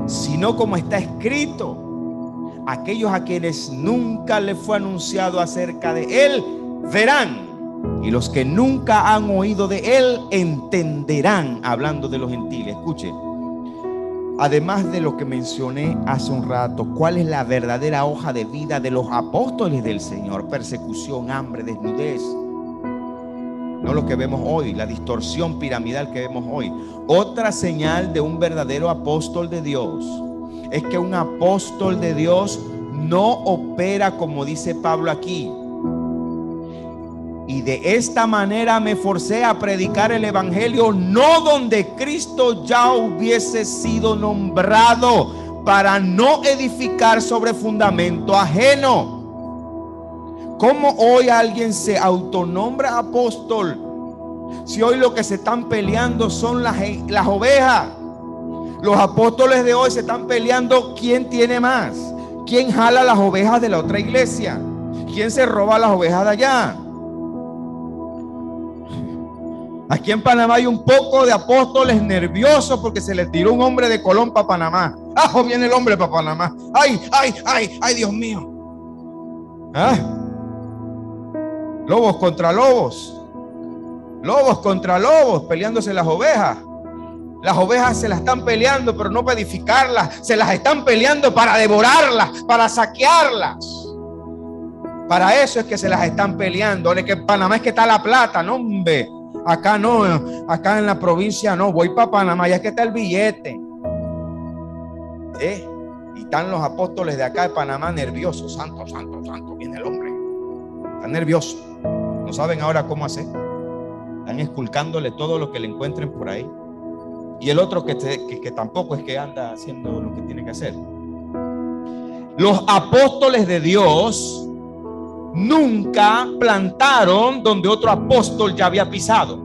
sino como está escrito: aquellos a quienes nunca le fue anunciado acerca de él verán, y los que nunca han oído de él entenderán. Hablando de los gentiles, escuche, además de lo que mencioné hace un rato, ¿cuál es la verdadera hoja de vida de los apóstoles del Señor? Persecución, hambre, desnudez. No lo que vemos hoy, la distorsión piramidal que vemos hoy. Otra señal de un verdadero apóstol de Dios es que un apóstol de Dios no opera como dice Pablo aquí. Y de esta manera me forcé a predicar el evangelio, no donde Cristo ya hubiese sido nombrado, para no edificar sobre fundamento ajeno. ¿Cómo hoy alguien se autonombra apóstol si hoy lo que se están peleando son las ovejas? Los apóstoles de hoy se están peleando quién tiene más, quién jala las ovejas de la otra iglesia, quién se roba las ovejas de allá. Aquí en Panamá hay un poco de apóstoles nerviosos porque se les tiró un hombre de Colón para Panamá. ¡Ah! Viene el hombre para Panamá. ¡Ay, ay, ay, ay, Dios mío! ¿Ah? Lobos contra lobos. Lobos contra lobos, peleándose las ovejas. Las ovejas se las están peleando, pero no para edificarlas. Se las están peleando para devorarlas, para saquearlas. Para eso es que se las están peleando. Que en Panamá es que está la plata, no, hombre. Acá no, acá en la provincia no. Voy para Panamá, ya es que está el billete. Y están los apóstoles de acá de Panamá nerviosos. Santo, santo, santo, viene el hombre. Están nerviosos. No saben ahora cómo hacer. Están esculcándole todo lo que le encuentren por ahí. Y el otro que tampoco es que anda haciendo lo que tiene que hacer. Los apóstoles de Dios nunca plantaron donde otro apóstol ya había pisado.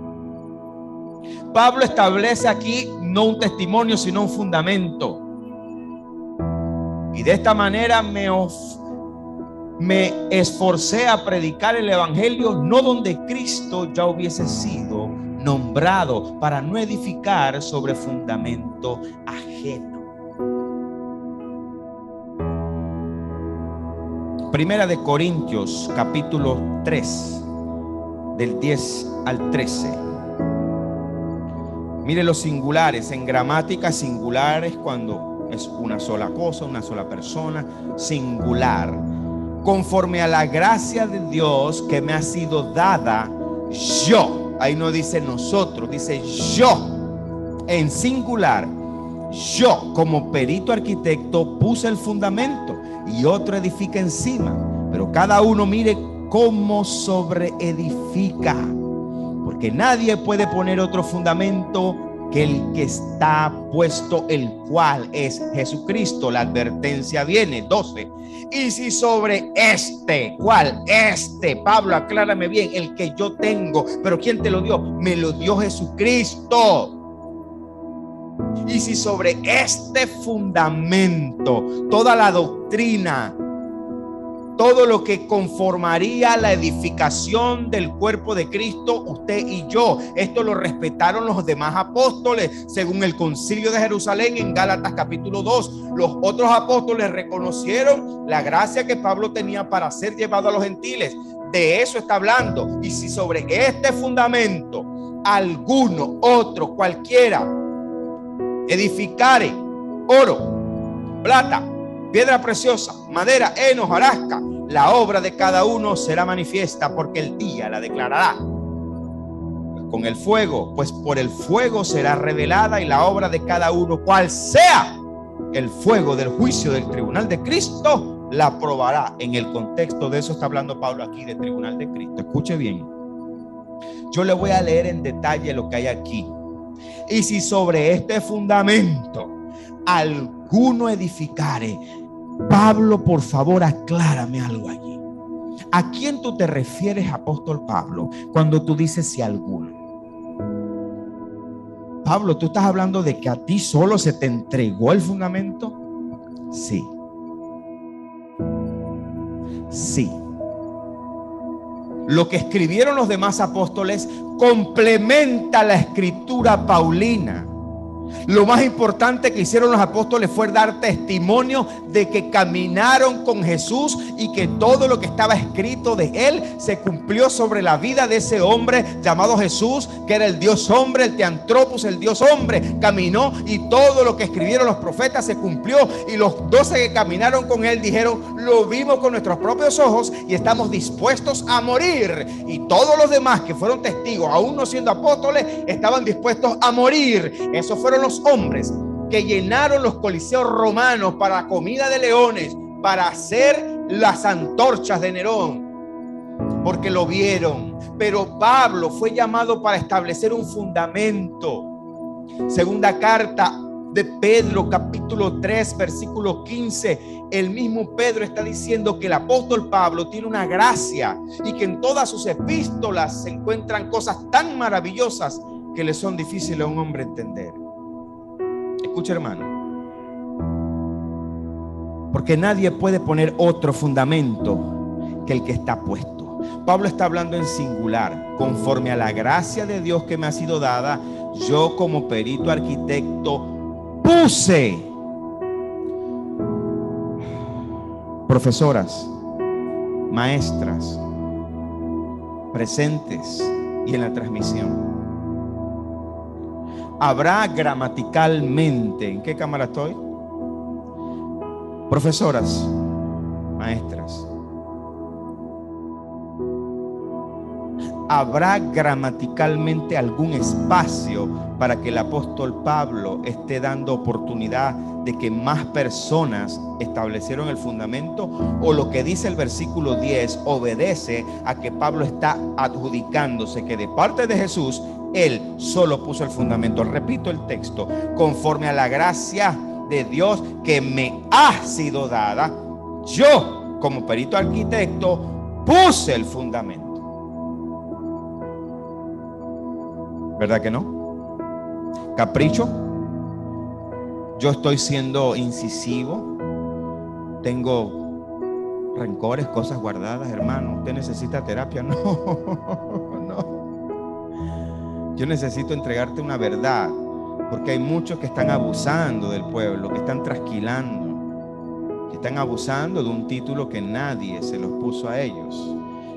Pablo establece aquí no un testimonio, sino un fundamento. Y de esta manera me esforcé a predicar el evangelio, no donde Cristo ya hubiese sido nombrado, para no edificar sobre fundamento ajeno. Primera de Corintios, capítulo 3, del 10 al 13. Mire los singulares. En gramática, singular es cuando es una sola cosa, una sola persona. Singular, conforme a la gracia de Dios que me ha sido dada, yo. Ahí no dice nosotros, dice yo. En singular, yo como perito arquitecto puse el fundamento y otro edifica encima, pero cada uno mire cómo sobreedifica, porque nadie puede poner otro fundamento que el que está puesto, el cual es Jesucristo. La advertencia viene, 12. Y si sobre este, ¿cuál? Este, Pablo, aclárame bien, el que yo tengo, pero ¿quién te lo dio? Me lo dio Jesucristo. Y si sobre este fundamento, toda la doctrina, todo lo que conformaría la edificación del cuerpo de Cristo, usted y yo, esto lo respetaron los demás apóstoles, según el Concilio de Jerusalén en Gálatas capítulo 2. Los otros apóstoles reconocieron la gracia que Pablo tenía para ser llevado a los gentiles. De eso está hablando. Y si sobre este fundamento alguno, otro, cualquiera, edificare oro, plata, piedra preciosa, madera, heno, hojarasca, la obra de cada uno será manifiesta, porque el día la declarará con el fuego, pues por el fuego será revelada, y la obra de cada uno, cual sea el fuego del juicio del tribunal de Cristo, la probará. En el contexto de eso está hablando Pablo aquí, de tribunal de Cristo. Escuche bien, yo le voy a leer en detalle lo que hay aquí. Y si sobre este fundamento alguno edificare. Pablo, por favor, aclárame algo allí. ¿A quién tú te refieres, apóstol Pablo, cuando tú dices si alguno? Pablo, ¿tú estás hablando de que a ti solo se te entregó el fundamento? Sí. Sí. Lo que escribieron los demás apóstoles complementa la escritura paulina. Lo más importante que hicieron los apóstoles fue dar testimonio de que caminaron con Jesús y que todo lo que estaba escrito de él se cumplió sobre la vida de ese hombre llamado Jesús, que era el Dios hombre, el Teantropos, el Dios hombre. Caminó y todo lo que escribieron los profetas se cumplió. Y los 12 que caminaron con él dijeron: lo vimos con nuestros propios ojos y estamos dispuestos a morir. Y todos los demás que fueron testigos, aún no siendo apóstoles, estaban dispuestos a morir. Esos fueron los hombres que llenaron los coliseos romanos para la comida de leones, para hacer las antorchas de Nerón, porque lo vieron. Pero Pablo fue llamado para establecer un fundamento. Segunda carta de Pedro, capítulo 3, versículo 15. El mismo Pedro está diciendo que el apóstol Pablo tiene una gracia y que en todas sus epístolas se encuentran cosas tan maravillosas que le son difíciles a un hombre entender. Escucha, hermano, porque nadie puede poner otro fundamento que el que está puesto. Pablo está hablando en singular. Conforme a la gracia de Dios que me ha sido dada, yo como perito arquitecto puse. Profesoras, maestras, presentes y en la transmisión. Habrá gramaticalmente, ¿en qué cámara estoy? Profesoras, maestras. Habrá gramaticalmente algún espacio para que el apóstol Pablo esté dando oportunidad de que más personas establecieron el fundamento, o lo que dice el versículo 10 obedece a que Pablo está adjudicándose que de parte de Jesús él solo puso el fundamento. Repito el texto: conforme a la gracia de Dios que me ha sido dada, yo como perito arquitecto puse el fundamento. ¿Verdad que no? Capricho. Yo estoy siendo incisivo. Tengo rencores, cosas guardadas, hermano. ¿Usted necesita terapia? No, no. Yo necesito entregarte una verdad, porque hay muchos que están abusando del pueblo, que están trasquilando, que están abusando de un título que nadie se los puso a ellos.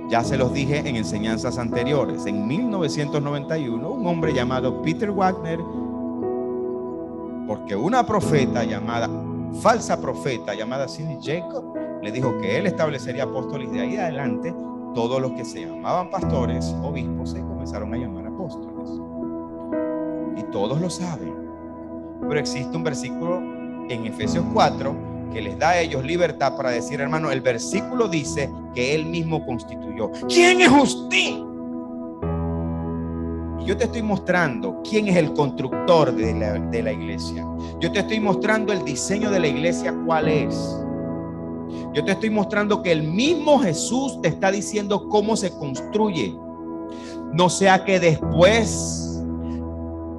Ya se los dije en enseñanzas anteriores. En 1991, un hombre llamado Peter Wagner, porque una falsa profeta llamada Cindy Jacob, le dijo que él establecería apóstoles. De ahí adelante, todos los que se llamaban pastores, obispos, se comenzaron a llamar apóstoles. Y todos lo saben. Pero existe un versículo en Efesios 4 que les da a ellos libertad para decir: hermano, el versículo dice que él mismo constituyó. ¿Quién es usted? Y yo te estoy mostrando quién es el constructor de la iglesia. Yo te estoy mostrando el diseño de la iglesia, cuál es. Yo te estoy mostrando que el mismo Jesús te está diciendo cómo se construye. No sea que después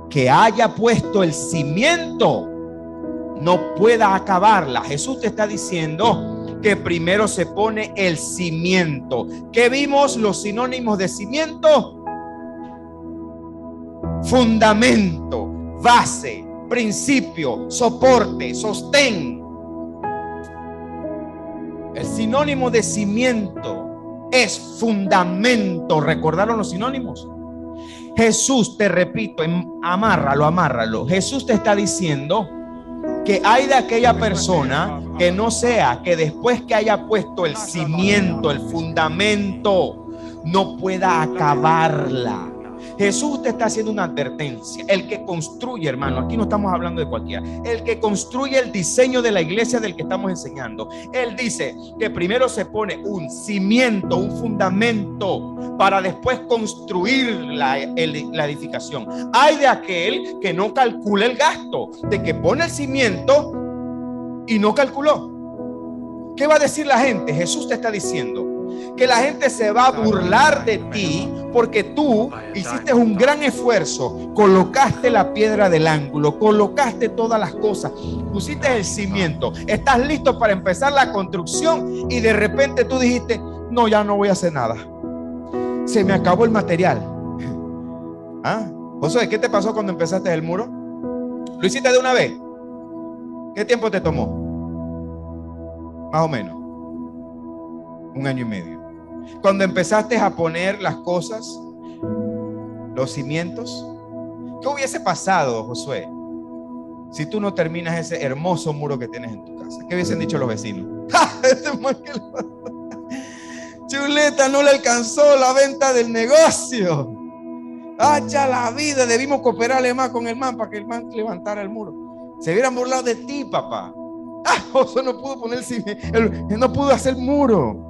que haya puesto el cimiento no pueda acabarla. Jesús te está diciendo que primero se pone el cimiento. ¿Qué vimos? Los sinónimos de cimiento: fundamento, base, principio, soporte, sostén. El sinónimo de cimiento es fundamento. ¿Recordaron los sinónimos? Jesús, te repito, amárralo. Jesús te está diciendo que hay de aquella persona que no sea que después que haya puesto el cimiento, el fundamento, no pueda acabarla. Jesús te está haciendo una advertencia. El que construye, hermano, aquí no estamos hablando de cualquiera, el que construye el diseño de la iglesia del que estamos enseñando, él dice que primero se pone un cimiento, un fundamento, para después construir la edificación. Hay de aquel que no calcula el gasto, de que pone el cimiento y no calculó. ¿Qué va a decir la gente? Jesús te está diciendo: que la gente se va a burlar de ti porque tú hiciste un gran esfuerzo, colocaste la piedra del ángulo, colocaste todas las cosas, pusiste el cimiento, estás listo para empezar la construcción y de repente tú dijiste, no, ya no voy a hacer nada, se me acabó el material. ¿Ah? Josué, ¿qué te pasó cuando empezaste el muro? ¿Lo hiciste de una vez? ¿Qué tiempo te tomó? Más o menos 1 año y medio. Cuando empezaste a poner las cosas, los cimientos, ¿qué hubiese pasado, Josué, si tú no terminas ese hermoso muro que tienes en tu casa? ¿Qué hubiesen dicho los vecinos? Chuleta, no le alcanzó la venta del negocio. Hacha la vida, debimos cooperarle más con el man para que el man levantara el muro. Se hubieran burlado de ti, papá. Josué no pudo poner no pudo hacer muro.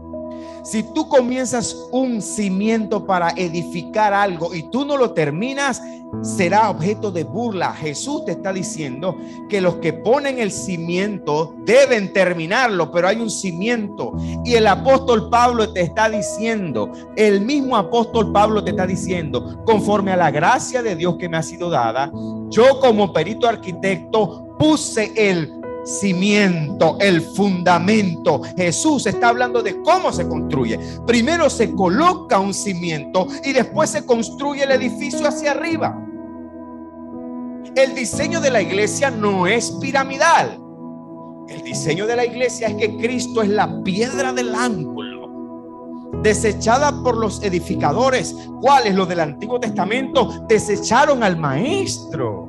Si tú comienzas un cimiento para edificar algo y tú no lo terminas, será objeto de burla. Jesús te está diciendo que los que ponen el cimiento deben terminarlo, pero hay un cimiento. Y el apóstol Pablo te está diciendo, el mismo apóstol Pablo te está diciendo, conforme a la gracia de Dios que me ha sido dada, yo como perito arquitecto puse el cimiento, el fundamento. Jesús está hablando de cómo se construye. Primero se coloca un cimiento y después se construye el edificio hacia arriba. El diseño de la iglesia no es piramidal. El diseño de la iglesia es que Cristo es la piedra del ángulo, desechada por los edificadores. ¿Cuáles? Los del Antiguo Testamento desecharon al maestro.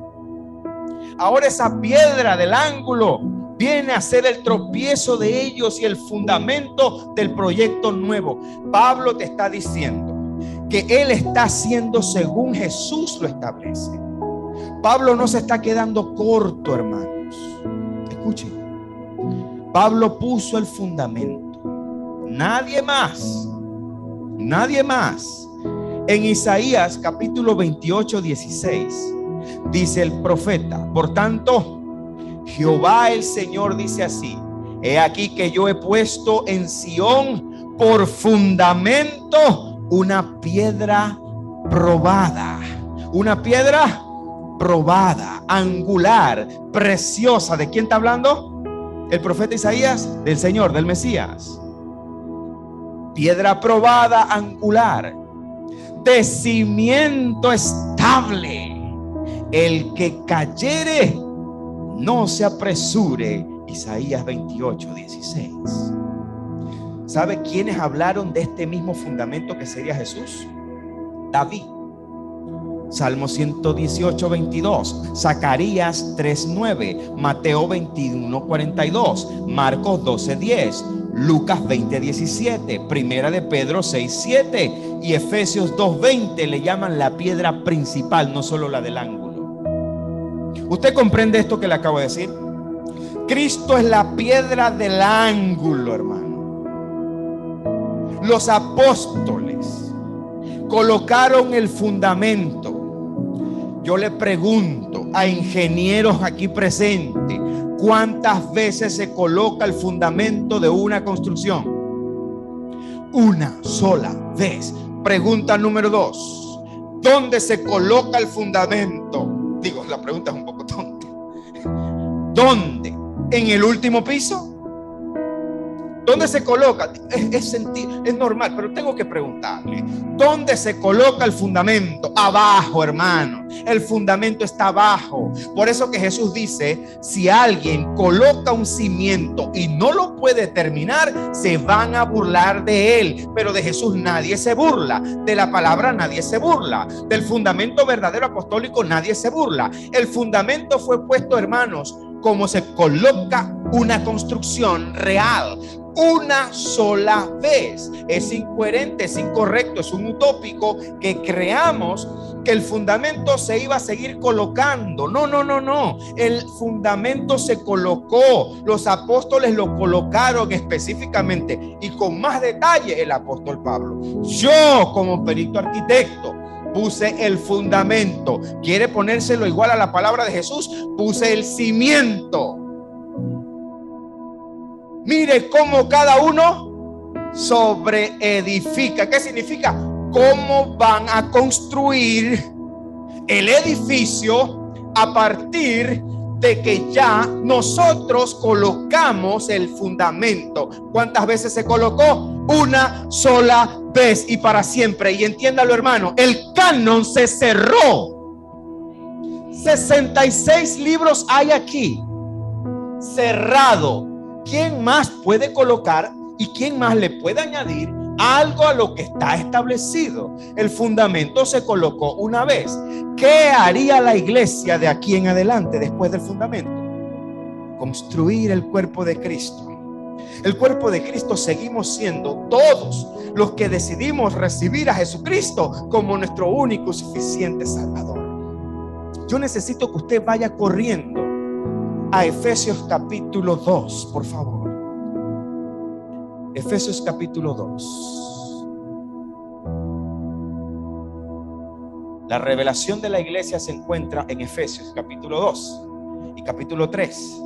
Ahora esa piedra del ángulo viene a ser el tropiezo de ellos y el fundamento del proyecto nuevo. Pablo te está diciendo que él está haciendo según Jesús lo establece. Pablo no se está quedando corto, hermanos. Escuchen. Pablo puso el fundamento. Nadie más. Nadie más. En Isaías capítulo 28, 16. Dice el profeta, por tanto, Jehová el Señor dice así: he aquí que yo he puesto en Sión por fundamento una piedra probada. Una piedra probada, angular, preciosa. ¿De quién está hablando? El profeta Isaías, del Señor, del Mesías. Piedra probada, angular, de cimiento estable. El que cayere, no se apresure. Isaías 28, 16. ¿Sabe quiénes hablaron de este mismo fundamento que sería Jesús? David. Salmo 118, 22. Zacarías 3, 9. Mateo 21, 42. Marcos 12, 10. Lucas 20, 17. Primera de Pedro 6, 7. Y Efesios 2, 20 le llaman la piedra principal, no solo la del ángulo. ¿Usted comprende esto que le acabo de decir? Cristo es la piedra del ángulo, hermano. Los apóstoles colocaron el fundamento. Yo le pregunto a ingenieros aquí presentes, ¿cuántas veces se coloca el fundamento de una construcción? Una sola vez. Pregunta número 2. ¿Dónde se coloca el fundamento? Digo, la pregunta es un poco tonta. ¿Dónde? ¿En el último piso? ¿Dónde se coloca? Es normal, pero tengo que preguntarle. ¿Dónde se coloca el fundamento? Abajo, hermano. El fundamento está abajo. Por eso que Jesús dice, si alguien coloca un cimiento y no lo puede terminar, se van a burlar de él. Pero de Jesús nadie se burla. De la palabra nadie se burla. Del fundamento verdadero apostólico nadie se burla. El fundamento fue puesto, hermanos, como se coloca una construcción real, una sola vez. Es incoherente, es incorrecto, es un utópico que creamos que el fundamento se iba a seguir colocando. No. El fundamento se colocó. Los apóstoles lo colocaron específicamente y con más detalle el apóstol Pablo. Yo, como perito arquitecto, puse el fundamento. ¿Quiere ponérselo igual a la palabra de Jesús? Puse el cimiento. Mire cómo cada uno sobreedifica. ¿Qué significa? ¿Cómo van a construir el edificio a partir de que ya nosotros colocamos el fundamento? ¿Cuántas veces se colocó? Una sola vez y para siempre. Y entiéndalo, hermano, el canon se cerró. 66 libros hay aquí, cerrado. ¿Quién más puede colocar y quién más le puede añadir algo a lo que está establecido? El fundamento se colocó una vez. ¿Qué haría la iglesia de aquí en adelante después del fundamento? Construir el cuerpo de Cristo. El cuerpo de Cristo seguimos siendo todos los que decidimos recibir a Jesucristo como nuestro único y suficiente Salvador. Yo necesito que usted vaya corriendo a Efesios capítulo 2, por favor. Efesios capítulo 2. La revelación de la iglesia se encuentra en Efesios capítulo 2 y capítulo 3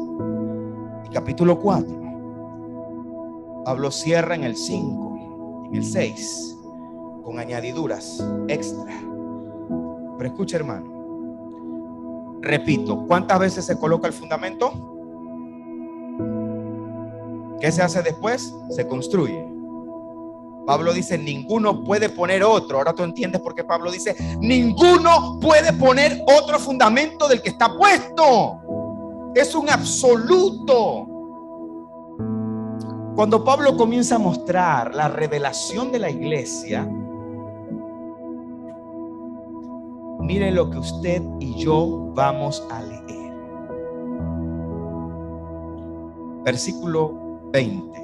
y capítulo 4. Pablo cierra en el 5, en el 6, con añadiduras extra. Pero escucha, hermano, repito, ¿cuántas veces se coloca el fundamento? ¿Qué se hace después? Se construye. Pablo dice, ninguno puede poner otro. Ahora tú entiendes por qué Pablo dice, ninguno puede poner otro fundamento del que está puesto. Es un absoluto. Cuando Pablo comienza a mostrar la revelación de la iglesia, mire lo que usted y yo vamos a leer. Versículo 20.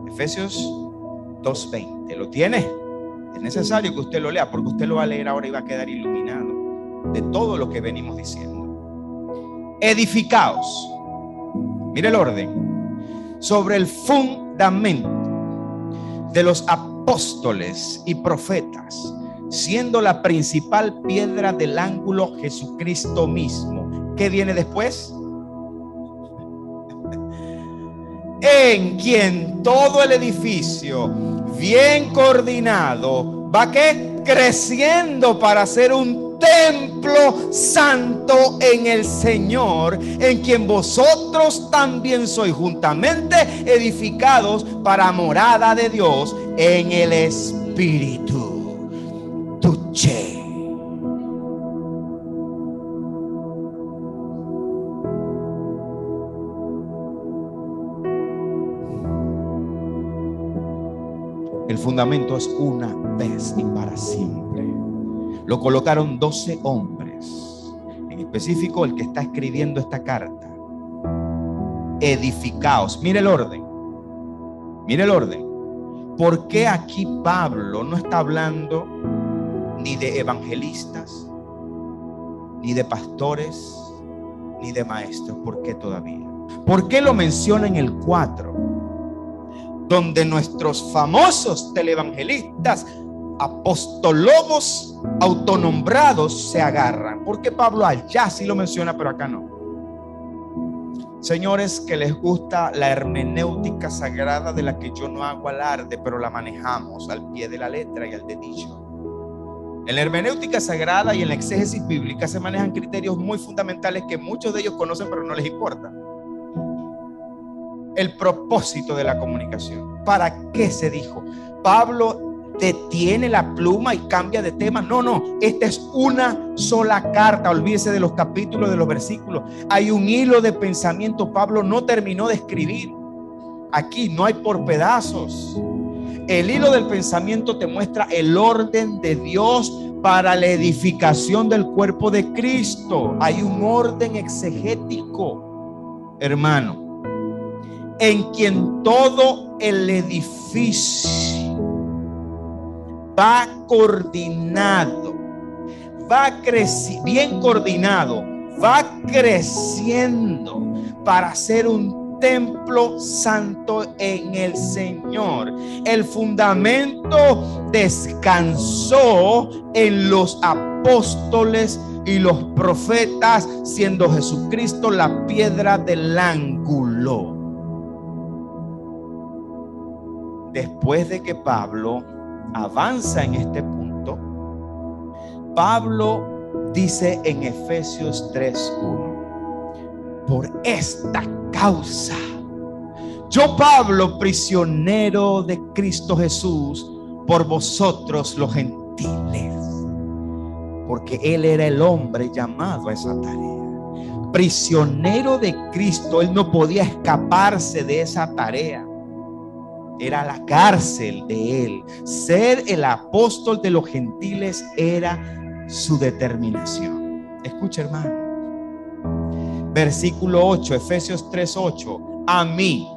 Efesios 2:20. ¿Lo tiene? Es necesario que usted lo lea, porque usted lo va a leer ahora y va a quedar iluminado de todo lo que venimos diciendo. Edificaos. Mire el orden. Sobre el fundamento de los apóstoles y profetas, siendo la principal piedra del ángulo Jesucristo mismo. ¿Qué viene después? En quien todo el edificio bien coordinado va ¿qué? Creciendo para ser un templo santo en el Señor, en quien vosotros también sois juntamente edificados para morada de Dios en el Espíritu. Tuche. El fundamento es una vez y para siempre. Lo colocaron 12 hombres, en específico el que está escribiendo esta carta. Edificaos. Mire el orden. Mire el orden. ¿Por qué aquí Pablo no está hablando ni de evangelistas, ni de pastores, ni de maestros? ¿Por qué todavía? ¿Por qué lo menciona en el 4? Donde nuestros famosos televangelistas, apostólogos autonombrados se agarran. ¿Por qué Pablo allá sí lo menciona, pero acá no? Señores que les gusta la hermenéutica sagrada, de la que yo no hago alarde, pero la manejamos al pie de la letra y al dedillo. En la hermenéutica sagrada y en la exégesis bíblica se manejan criterios muy fundamentales que muchos de ellos conocen, pero no les importa. El propósito de la comunicación. ¿Para qué se dijo? Pablo detiene la pluma y cambia de tema. No, esta es una sola carta. Olvídese de los capítulos, de los versículos. Hay un hilo de pensamiento. Pablo no terminó de escribir. Aquí no hay por pedazos. El hilo del pensamiento te muestra el orden de Dios para la edificación del cuerpo de Cristo. Hay un orden exegético, hermano, en quien todo el edificio va coordinado, va creciendo, bien coordinado, va creciendo para ser un templo santo en el Señor. El fundamento descansó en los apóstoles y los profetas, siendo Jesucristo la piedra del ángulo. después de que Pablo avanza en este punto, Pablo dice en Efesios 3:1: por esta causa, yo Pablo, prisionero de Cristo Jesús, por vosotros los gentiles. Porque él era el hombre llamado a esa tarea. Prisionero de Cristo, él no podía escaparse de esa tarea. Era la cárcel de él. Ser el apóstol de los gentiles era su determinación. Escucha, hermano. Versículo 8, Efesios 3:8. A mí,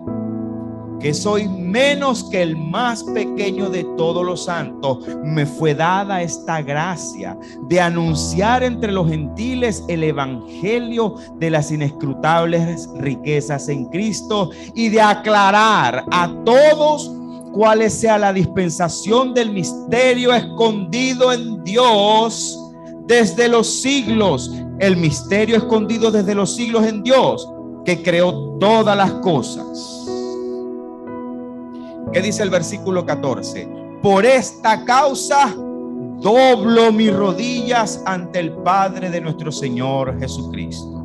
que soy menos que el más pequeño de todos los santos, me fue dada esta gracia de anunciar entre los gentiles el evangelio de las inescrutables riquezas en Cristo y de aclarar a todos cuál sea la dispensación del misterio escondido en Dios desde los siglos. El misterio escondido desde los siglos en Dios, que creó todas las cosas. ¿Qué dice el versículo 14? Por esta causa doblo mis rodillas ante el Padre de nuestro Señor Jesucristo.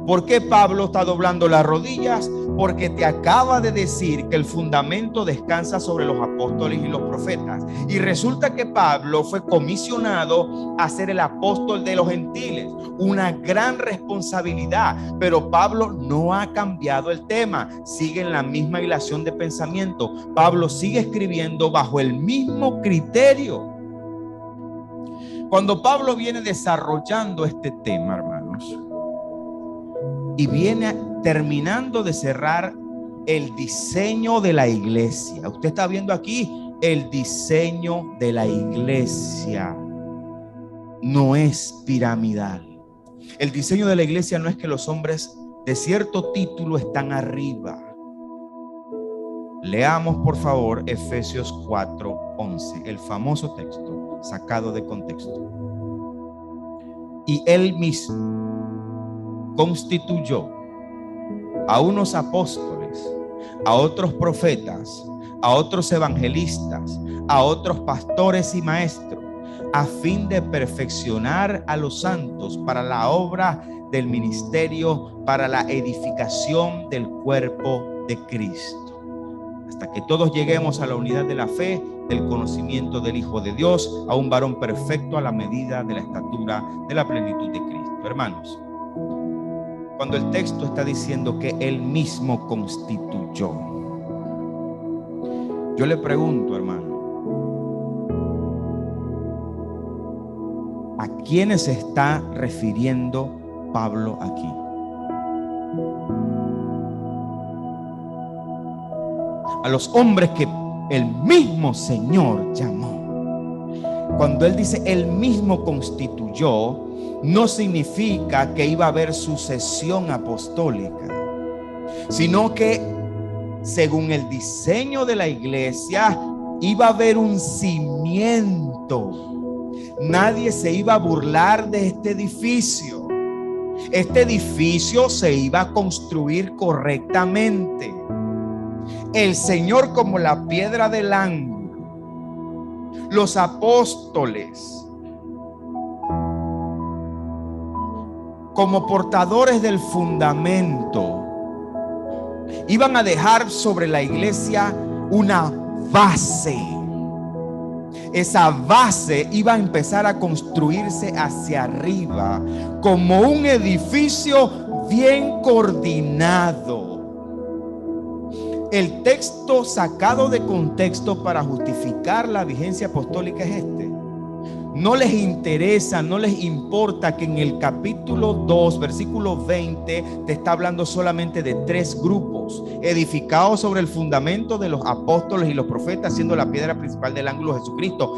¿Por qué Pablo está doblando las rodillas? Porque te acaba de decir que el fundamento descansa sobre los apóstoles y los profetas. Y resulta que Pablo fue comisionado a ser el apóstol de los gentiles. Una gran responsabilidad. Pero Pablo no ha cambiado el tema. Sigue en la misma hilación de pensamiento. Pablo sigue escribiendo bajo el mismo criterio. Cuando Pablo viene desarrollando este tema, hermanos, y viene terminando de cerrar el diseño de la iglesia. Usted está viendo aquí el diseño de la iglesia. No es piramidal. El diseño de la iglesia no es que los hombres de cierto título están arriba. Leamos por favor Efesios 4:11, el famoso texto sacado de contexto. Y él mismo constituyó a unos apóstoles, a otros profetas, a otros evangelistas, a otros pastores y maestros, a fin de perfeccionar a los santos para la obra del ministerio, para la edificación del cuerpo de Cristo, hasta que todos lleguemos a la unidad de la fe, del conocimiento del Hijo de Dios, a un varón perfecto a la medida de la estatura de la plenitud de Cristo. Hermanos, cuando el texto está diciendo que él mismo constituyó, yo le pregunto, hermano, ¿a quiénes se está refiriendo Pablo aquí? A los hombres que el mismo Señor llamó. Cuando él dice él mismo constituyó, no significa que iba a haber sucesión apostólica, sino que según el diseño de la iglesia iba a haber un cimiento. Nadie se iba a burlar de este edificio. Este edificio se iba a construir correctamente. El Señor como la piedra del ángulo, los apóstoles como portadores del fundamento, iban a dejar sobre la iglesia una base. Esa base iba a empezar a construirse hacia arriba como un edificio bien coordinado. El texto sacado de contexto para justificar la vigencia apostólica es este. No les interesa, no les importa que en el capítulo 2, versículo 20, te está hablando solamente de 3 grupos edificados sobre el fundamento de los apóstoles y los profetas, siendo la piedra principal del ángulo Jesucristo.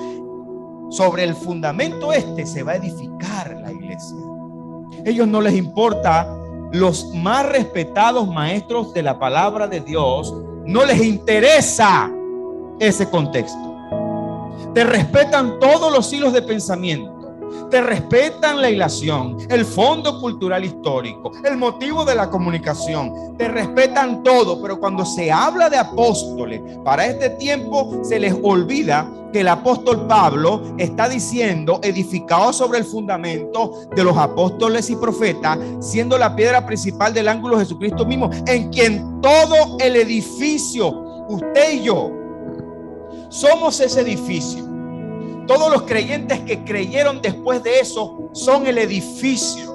Sobre el fundamento se va a edificar la iglesia. A ellos no les importa. Los más respetados maestros de la palabra de Dios no les interesa ese contexto. Te respetan todos los hilos de pensamiento. te respetan la ilación, el fondo cultural histórico, el motivo de la comunicación, te respetan todo, pero cuando se habla de apóstoles, para este tiempo se les olvida que el apóstol Pablo está diciendo, edificado sobre el fundamento de los apóstoles y profetas, siendo la piedra principal del ángulo Jesucristo mismo, en quien todo el edificio, usted y yo, somos ese edificio. Todos los creyentes que creyeron después de eso son el edificio.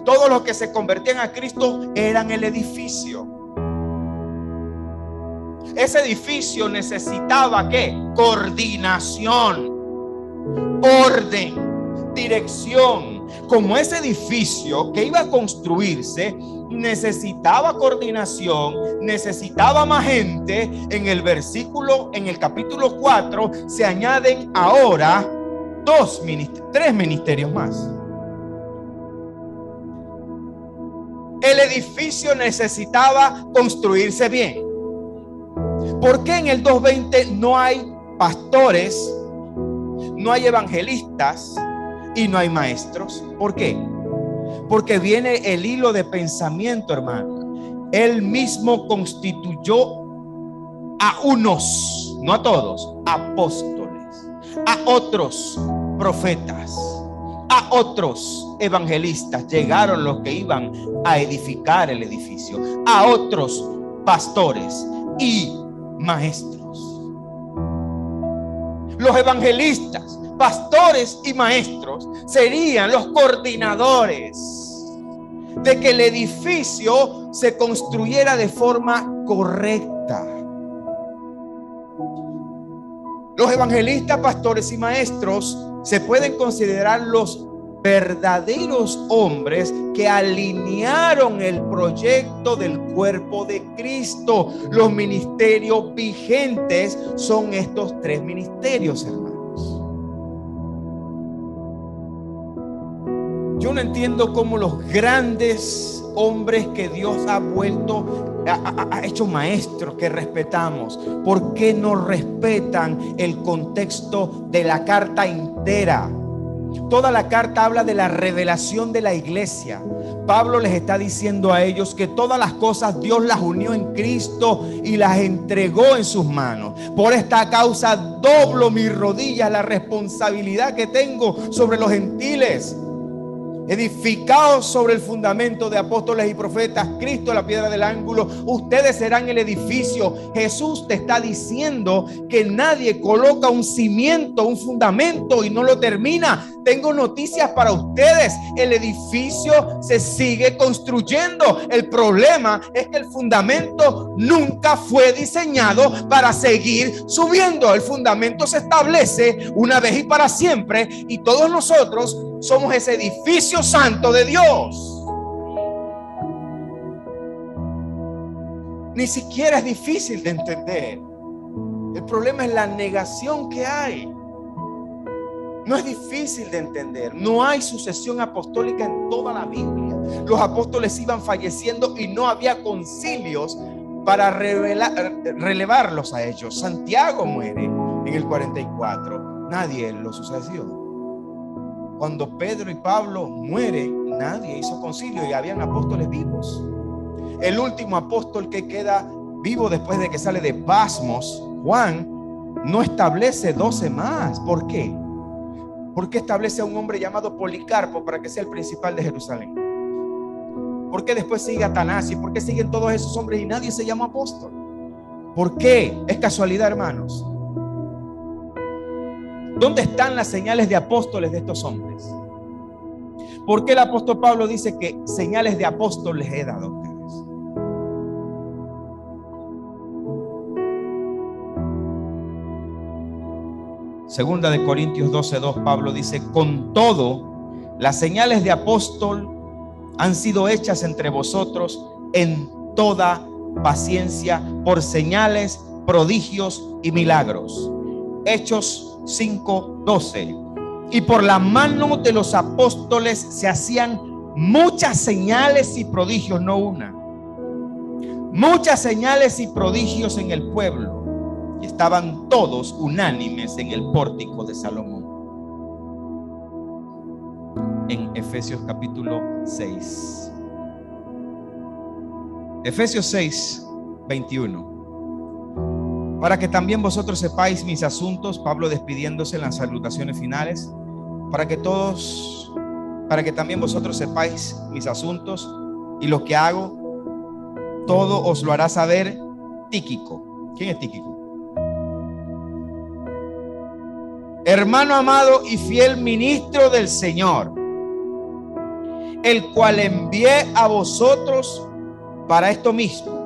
Todos los que se convertían a Cristo eran el edificio. Ese edificio necesitaba ¿qué? Coordinación, orden, dirección. Como ese edificio que iba a construirse necesitaba coordinación, necesitaba más gente, en el capítulo 4 se añaden ahora tres ministerios más. El edificio necesitaba construirse bien. ¿Por qué en el 2:20 no hay pastores, no hay evangelistas y no hay maestros? ¿Por qué? Porque viene el hilo de pensamiento, hermano. Él mismo constituyó a unos, no a todos, apóstoles, a otros profetas, a otros evangelistas. Llegaron los que iban a edificar el edificio, a otros pastores y maestros. Los evangelistas, pastores y maestros serían los coordinadores de que el edificio se construyera de forma correcta. Los evangelistas, pastores y maestros se pueden considerar los verdaderos hombres que alinearon el proyecto del cuerpo de Cristo. Los ministerios vigentes son estos tres ministerios, hermanos. Yo no entiendo cómo los grandes hombres que Dios ha hecho maestros que respetamos, ¿por qué no respetan el contexto de la carta entera? Toda la carta habla de la revelación de la iglesia. Pablo les está diciendo a ellos que todas las cosas Dios las unió en Cristo y las entregó en sus manos. Por esta causa doblo mis rodillas, la responsabilidad que tengo sobre los gentiles. Edificados sobre el fundamento de apóstoles y profetas, Cristo la piedra del ángulo, ustedes serán el edificio. Jesús te está diciendo que nadie coloca un cimiento, un fundamento y no lo termina. Tengo noticias para ustedes: el edificio se sigue construyendo. El problema es que el fundamento nunca fue diseñado para seguir subiendo. El fundamento se establece una vez y para siempre, y todos nosotros somos ese edificio santo de Dios. Ni siquiera es difícil de entender. El problema es la negación que hay. No es difícil de entender. No hay sucesión apostólica en toda la Biblia. Los apóstoles iban falleciendo y no había concilios para relevarlos a ellos. Santiago muere en el 44. Nadie lo sucedió. Cuando Pedro y Pablo mueren, nadie hizo concilio y habían apóstoles vivos. El último apóstol que queda vivo después de que sale de Pasmos, Juan, no establece 12 más. ¿Por qué? Porque establece a un hombre llamado Policarpo para que sea el principal de Jerusalén. ¿Por qué después sigue Atanasio? ¿Por qué siguen todos esos hombres y nadie se llama apóstol? ¿Por qué? ¿Es casualidad, hermanos? ¿Dónde están las señales de apóstoles de estos hombres? ¿Por qué el apóstol Pablo dice que señales de apóstoles he dado a ustedes? Segunda de Corintios 12:2, Pablo dice: con todo, las señales de apóstol han sido hechas entre vosotros en toda paciencia por señales, prodigios y milagros. Hechos 5:12. Y por la mano de los apóstoles se hacían muchas señales y prodigios, no una. Muchas señales y prodigios en el pueblo. Y estaban todos unánimes en el pórtico de Salomón. en Efesios capítulo 6. Efesios 6, 21. Para que también vosotros sepáis mis asuntos, Pablo despidiéndose en las salutaciones finales, para que también vosotros sepáis mis asuntos y lo que hago, todo os lo hará saber Tíquico. ¿Quién es Tíquico? Hermano amado y fiel ministro del Señor, el cual envié a vosotros para esto mismo,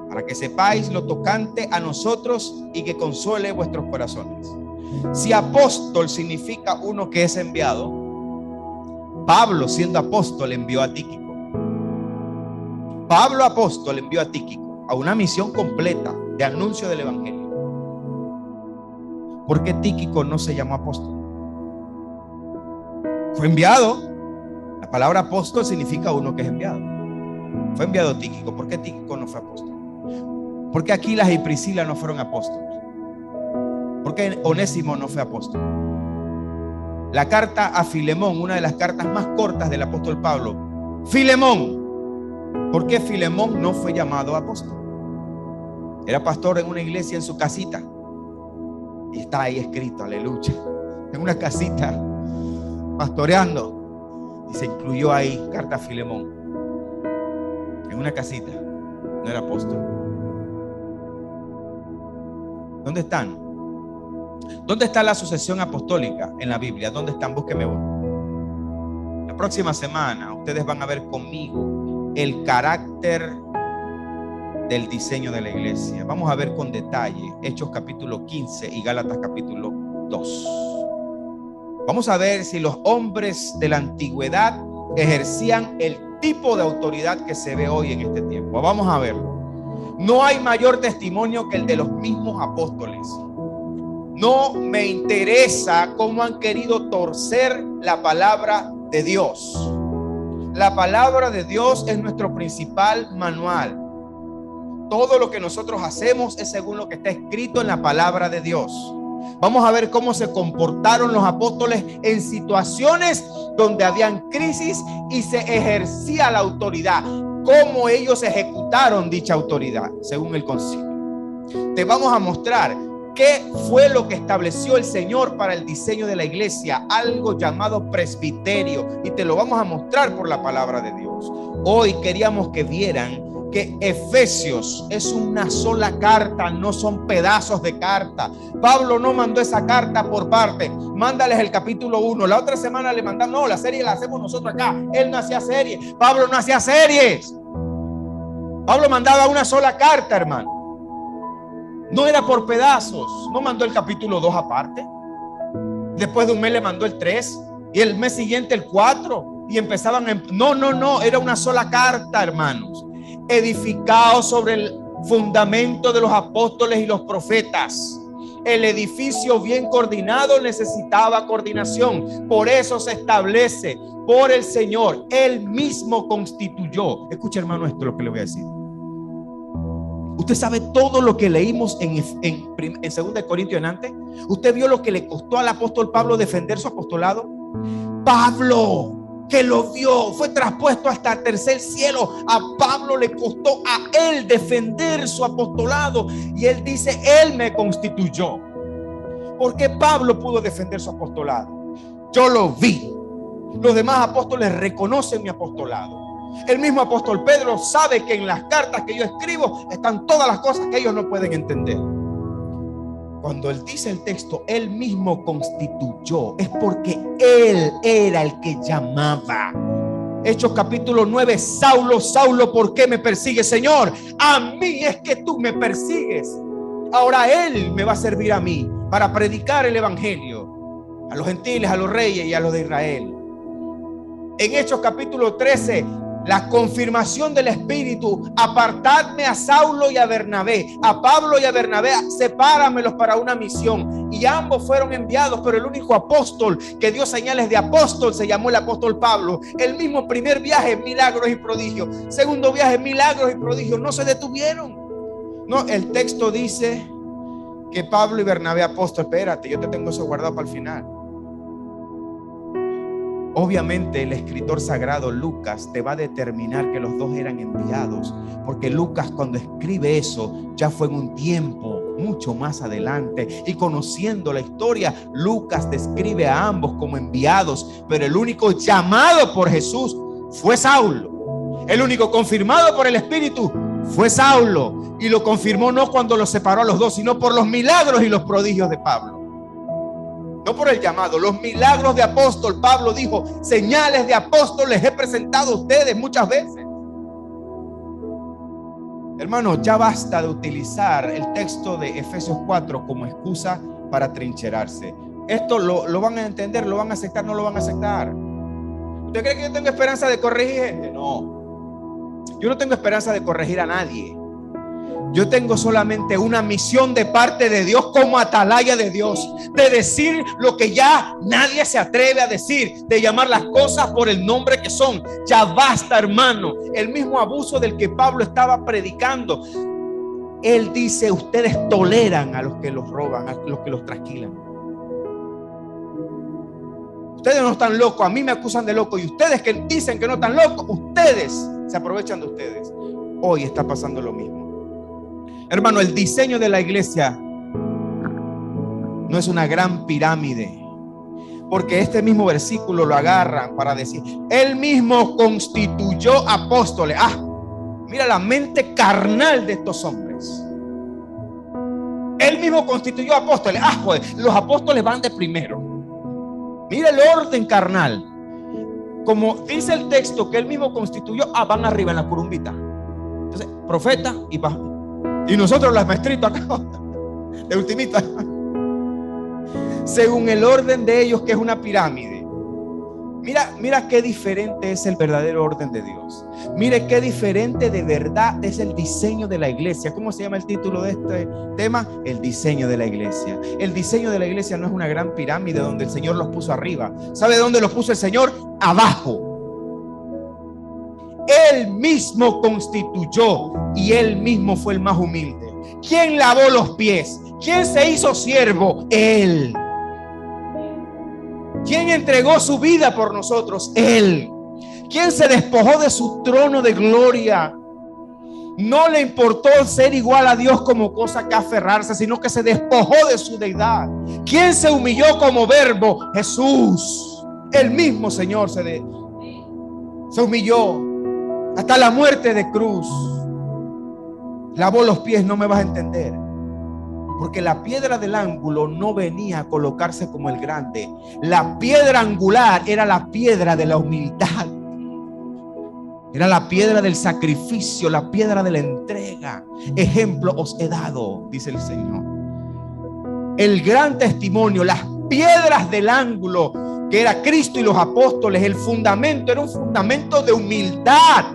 para que sepáis lo tocante a nosotros y que consuele vuestros corazones. Si apóstol significa uno que es enviado, Pablo, siendo apóstol, envió a Tíquico. Pablo apóstol envió a Tíquico a una misión completa de anuncio del evangelio. ¿Por qué Tíquico no se llamó apóstol? Fue enviado. La palabra apóstol significa uno que es enviado. Fue enviado Tíquico. ¿Por qué Tíquico no fue apóstol? ¿Por qué Aquilas y Priscila no fueron apóstoles? ¿Por qué Onésimo no fue apóstol? La carta a Filemón, una de las cartas más cortas del apóstol Pablo. Filemón. ¿Por qué Filemón no fue llamado apóstol? Era pastor en una iglesia en su casita. Y está ahí escrito, aleluya. En una casita, pastoreando. Y se incluyó ahí, carta a Filemón. En una casita. No era apóstol. ¿Dónde están? ¿Dónde está la sucesión apostólica en la Biblia? ¿Dónde están? Búsqueme uno. La próxima semana ustedes van a ver conmigo el carácter del diseño de la iglesia. Vamos a ver con detalle Hechos capítulo 15 y Gálatas capítulo 2. Vamos a ver si los hombres de la antigüedad ejercían el tipo de autoridad que se ve hoy en este tiempo. Vamos a verlo. No hay mayor testimonio que el de los mismos apóstoles. No me interesa cómo han querido torcer la palabra de Dios. La palabra de Dios es nuestro principal manual. Todo lo que nosotros hacemos es según lo que está escrito en la palabra de Dios. Vamos a ver cómo se comportaron los apóstoles en situaciones donde habían crisis y se ejercía la autoridad. Cómo ellos ejecutaron dicha autoridad según el concilio. Te vamos a mostrar qué fue lo que estableció el Señor para el diseño de la iglesia, algo llamado presbiterio, y te lo vamos a mostrar por la palabra de Dios. Hoy queríamos que vieran que Efesios es una sola carta, no son pedazos de carta. Pablo no mandó esa carta por parte. Mándales el capítulo 1. La otra semana le mandamos, no, la serie la hacemos nosotros acá. Él no hacía series. Pablo no hacía series. Pablo mandaba una sola carta, hermano. No era por pedazos. No mandó el capítulo 2 aparte. Después de un mes le mandó el 3 y el mes siguiente el 4 y empezaban no, era una sola carta, hermanos. Edificado sobre el fundamento de los apóstoles y los profetas. El edificio bien coordinado necesitaba coordinación. Por eso se establece por el Señor. Él mismo constituyó. Escucha, hermano, esto es lo que le voy a decir. Usted sabe todo lo que leímos en 2 Corintios en antes. Usted vio lo que le costó al apóstol Pablo defender su apostolado. Pablo, que lo vio, fue traspuesto hasta el tercer cielo. A Pablo le costó a él defender su apostolado. Y él dice, él me constituyó. ¿Por qué Pablo pudo defender su apostolado? Yo lo vi. Los demás apóstoles reconocen mi apostolado. El mismo apóstol Pedro sabe que en las cartas que yo escribo están todas las cosas que ellos no pueden entender. Cuando él dice el texto, él mismo constituyó, es porque él era el que llamaba. Hechos capítulo 9, Saulo, Saulo, ¿por qué me persigues, Señor? A mí es que tú me persigues. Ahora él me va a servir a mí para predicar el evangelio a los gentiles, a los reyes y a los de Israel. En Hechos capítulo 13, la confirmación del Espíritu: apartadme a Saulo y a Bernabé, a Pablo y a Bernabé, sepáramelos para una misión. Y ambos fueron enviados, pero el único apóstol que dio señales de apóstol se llamó el apóstol Pablo. El mismo primer viaje, milagros y prodigios. Segundo viaje, milagros y prodigios. No se detuvieron. No, el texto dice que Pablo y Bernabé apóstol. Espérate, yo te tengo eso guardado para el final. Obviamente el escritor sagrado Lucas te va a determinar que los dos eran enviados, porque Lucas, cuando escribe eso, ya fue en un tiempo mucho más adelante, y conociendo la historia, Lucas describe a ambos como enviados, pero el único llamado por Jesús fue Saulo. El único confirmado por el Espíritu fue Saulo, y lo confirmó no cuando los separó a los dos, sino por los milagros y los prodigios de Pablo. No por el llamado, los milagros de apóstol. Pablo dijo: señales de apóstol les he presentado a ustedes muchas veces. Hermanos, ya basta de utilizar el texto de Efesios 4 como excusa para trincherarse. Esto lo van a entender, lo van a aceptar, no lo van a aceptar. ¿Usted cree que yo tengo esperanza de corregir gente? No. Yo no tengo esperanza de corregir a nadie. Yo tengo solamente una misión de parte de Dios, como atalaya de Dios, de decir lo que ya nadie se atreve a decir, de llamar las cosas por el nombre que son. Ya basta, hermano. El mismo abuso del que Pablo estaba predicando. Él dice: ustedes toleran a los que los roban, a los que los trasquilan. Ustedes no están locos, a mí me acusan de loco, y ustedes que dicen que no están locos, ustedes se aprovechan de ustedes. Hoy está pasando lo mismo. Hermano, el diseño de la iglesia no es una gran pirámide, porque este mismo versículo lo agarran para decir: él mismo constituyó apóstoles. Mira la mente carnal de estos hombres. Él mismo constituyó apóstoles. Joder, los apóstoles van de primero. Mira el orden carnal. Como dice el texto que él mismo constituyó, van arriba en la curumbita. Entonces, profeta y pastor. Y nosotros las maestritas acá, de ultimita, según el orden de ellos, que es una pirámide. Mira qué diferente es el verdadero orden de Dios. Mire qué diferente de verdad es el diseño de la iglesia. ¿Cómo se llama el título de este tema? El diseño de la iglesia. El diseño de la iglesia no es una gran pirámide donde el Señor los puso arriba. ¿Sabe dónde los puso el Señor? Abajo. Él mismo constituyó, y él mismo fue el más humilde. ¿Quién lavó los pies? ¿Quién se hizo siervo? Él. ¿Quién entregó su vida por nosotros? Él. ¿Quién se despojó de su trono de gloria? No le importó ser igual a Dios como cosa que aferrarse, sino que se despojó de su deidad. ¿Quién se humilló como verbo? Jesús. El mismo Señor se humilló hasta la muerte de cruz. Lavó los pies. No me vas a entender, porque la piedra del ángulo no venía a colocarse como el grande. La piedra angular era la piedra de la humildad, era la piedra del sacrificio, la piedra de la entrega. Ejemplo os he dado, dice el Señor. El gran testimonio, las piedras del ángulo, que era Cristo y los apóstoles. El fundamento era un fundamento de humildad,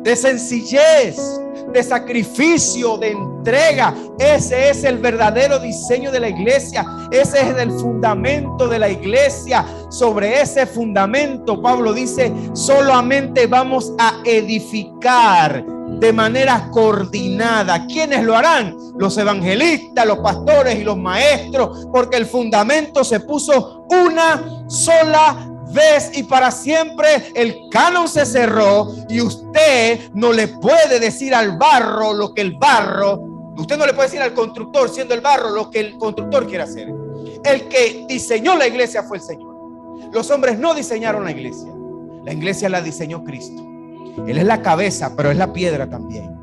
de sencillez, de sacrificio, de entrega. Ese es el verdadero diseño de la iglesia. Ese es el fundamento de la iglesia. Sobre ese fundamento, Pablo dice: solamente vamos a edificar de manera coordinada. ¿Quiénes lo harán? Los evangelistas, los pastores y los maestros, porque el fundamento se puso una sola vez y para siempre. El canon se cerró, y usted no le puede decir al barro lo que el barro, usted no le puede decir al constructor, siendo el barro, lo que el constructor quiere hacer. El que diseñó la iglesia fue el Señor. Los hombres no diseñaron la iglesia. La iglesia la diseñó Cristo. Él es la cabeza, pero es la piedra también.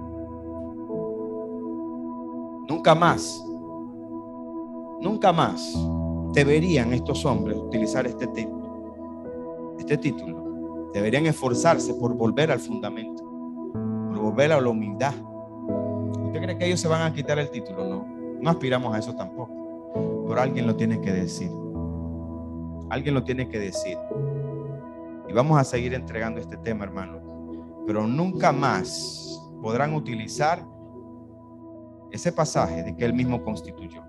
Nunca más deberían estos hombres utilizar este título. Deberían esforzarse por volver al fundamento, por volver a la humildad. ¿Usted cree que ellos se van a quitar el título? No aspiramos a eso tampoco. Pero alguien lo tiene que decir. Alguien lo tiene que decir. Y vamos a seguir entregando este tema, hermano. Pero nunca más podrán utilizar ese pasaje de que él mismo constituyó.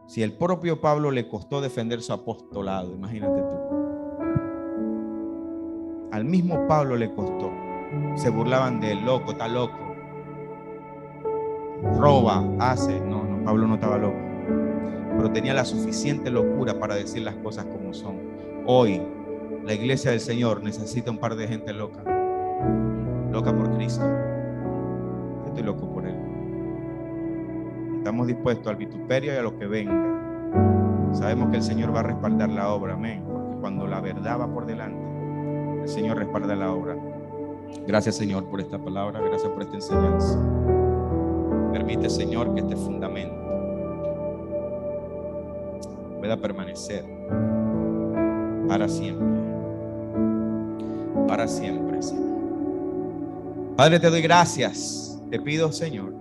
Si el propio Pablo le costó defender su apostolado, imagínate tú. Al mismo Pablo le costó. Se burlaban de él: loco, está loco, roba, hace. No, Pablo no estaba loco. pero tenía la suficiente locura para decir las cosas como son. Hoy, la iglesia del Señor necesita un par de gente loca por Cristo. Yo estoy loco por Él. Estamos dispuestos al vituperio y a lo que venga. Sabemos que el Señor va a respaldar la obra, amén. Porque cuando la verdad va por delante, el Señor respalda la obra. Gracias, Señor, por esta palabra. Gracias por esta enseñanza. Permite, Señor, que este fundamento pueda permanecer para siempre. Para siempre, Señor. Padre, te doy gracias. Te pido, Señor,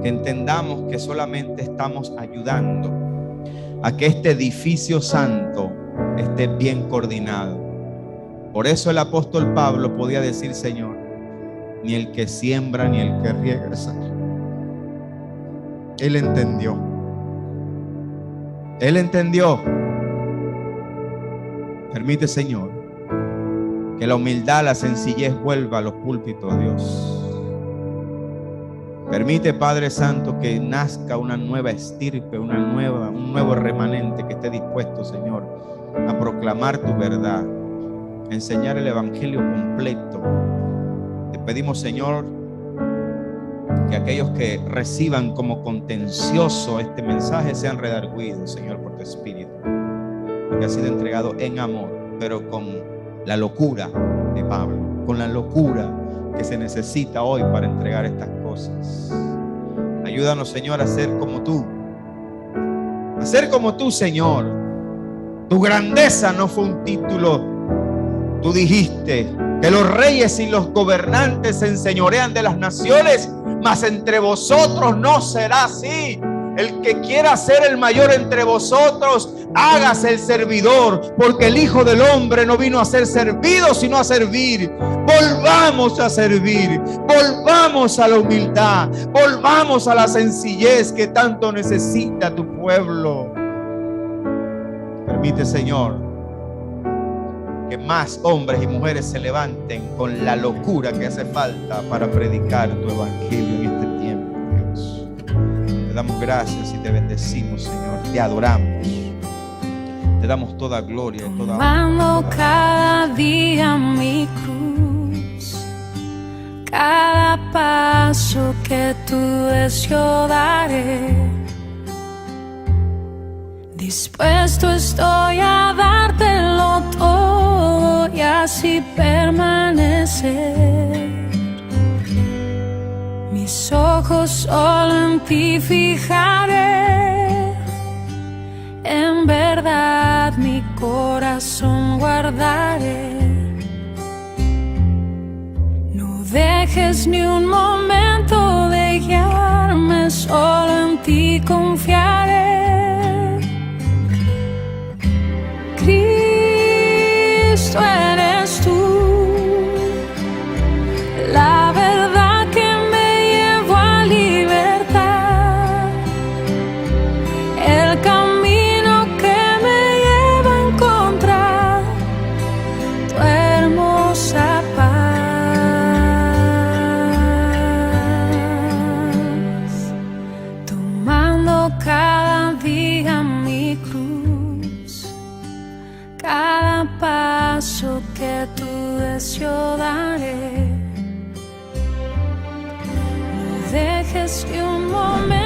que entendamos que solamente estamos ayudando a que este edificio santo esté bien coordinado. Por eso el apóstol Pablo podía decir, Señor, ni el que siembra ni el que riega, Señor. Él entendió. Él entendió. Permite, Señor, que la humildad, la sencillez vuelva a los púlpitos, Dios. Permite, Padre Santo, que nazca una nueva estirpe, un nuevo remanente que esté dispuesto, Señor, a proclamar tu verdad, a enseñar el evangelio completo. Te pedimos, Señor, que aquellos que reciban como contencioso este mensaje sean redarguidos, Señor, por tu Espíritu, porque ha sido entregado en amor, pero con la locura de Pablo, con la locura que se necesita hoy para entregar estas cosas. Ayúdanos, Señor, a ser como tú. A ser como tú, Señor. Tu grandeza no fue un título. Tú dijiste que los reyes y los gobernantes se enseñorean de las naciones, mas entre vosotros no será así. El que quiera ser el mayor entre vosotros, hágase el servidor, porque el Hijo del Hombre no vino a ser servido, sino a servir. Volvamos a servir, volvamos a la humildad, volvamos a la sencillez que tanto necesita tu pueblo. Permite, Señor, que más hombres y mujeres se levanten con la locura que hace falta para predicar tu evangelio en este tiempo, Dios. Te damos gracias y te bendecimos, Señor. Te adoramos. Te damos toda gloria y toda honra. Cada día mi cruz, cada paso que tú des yo daré. Dispuesto estoy a dártelo todo y así permanecer. Mis ojos solo en ti fijaré. En verdad mi corazón guardaré. No dejes ni un momento de guiarme, solo en ti confiaré. Cristo eres tú, la verdad que me llevó a libertad, el camino que me lleva a encontrar tu hermosa paz. Tomando cada día mi cruz, cada paso que tú des yo daré. No dejes que un momento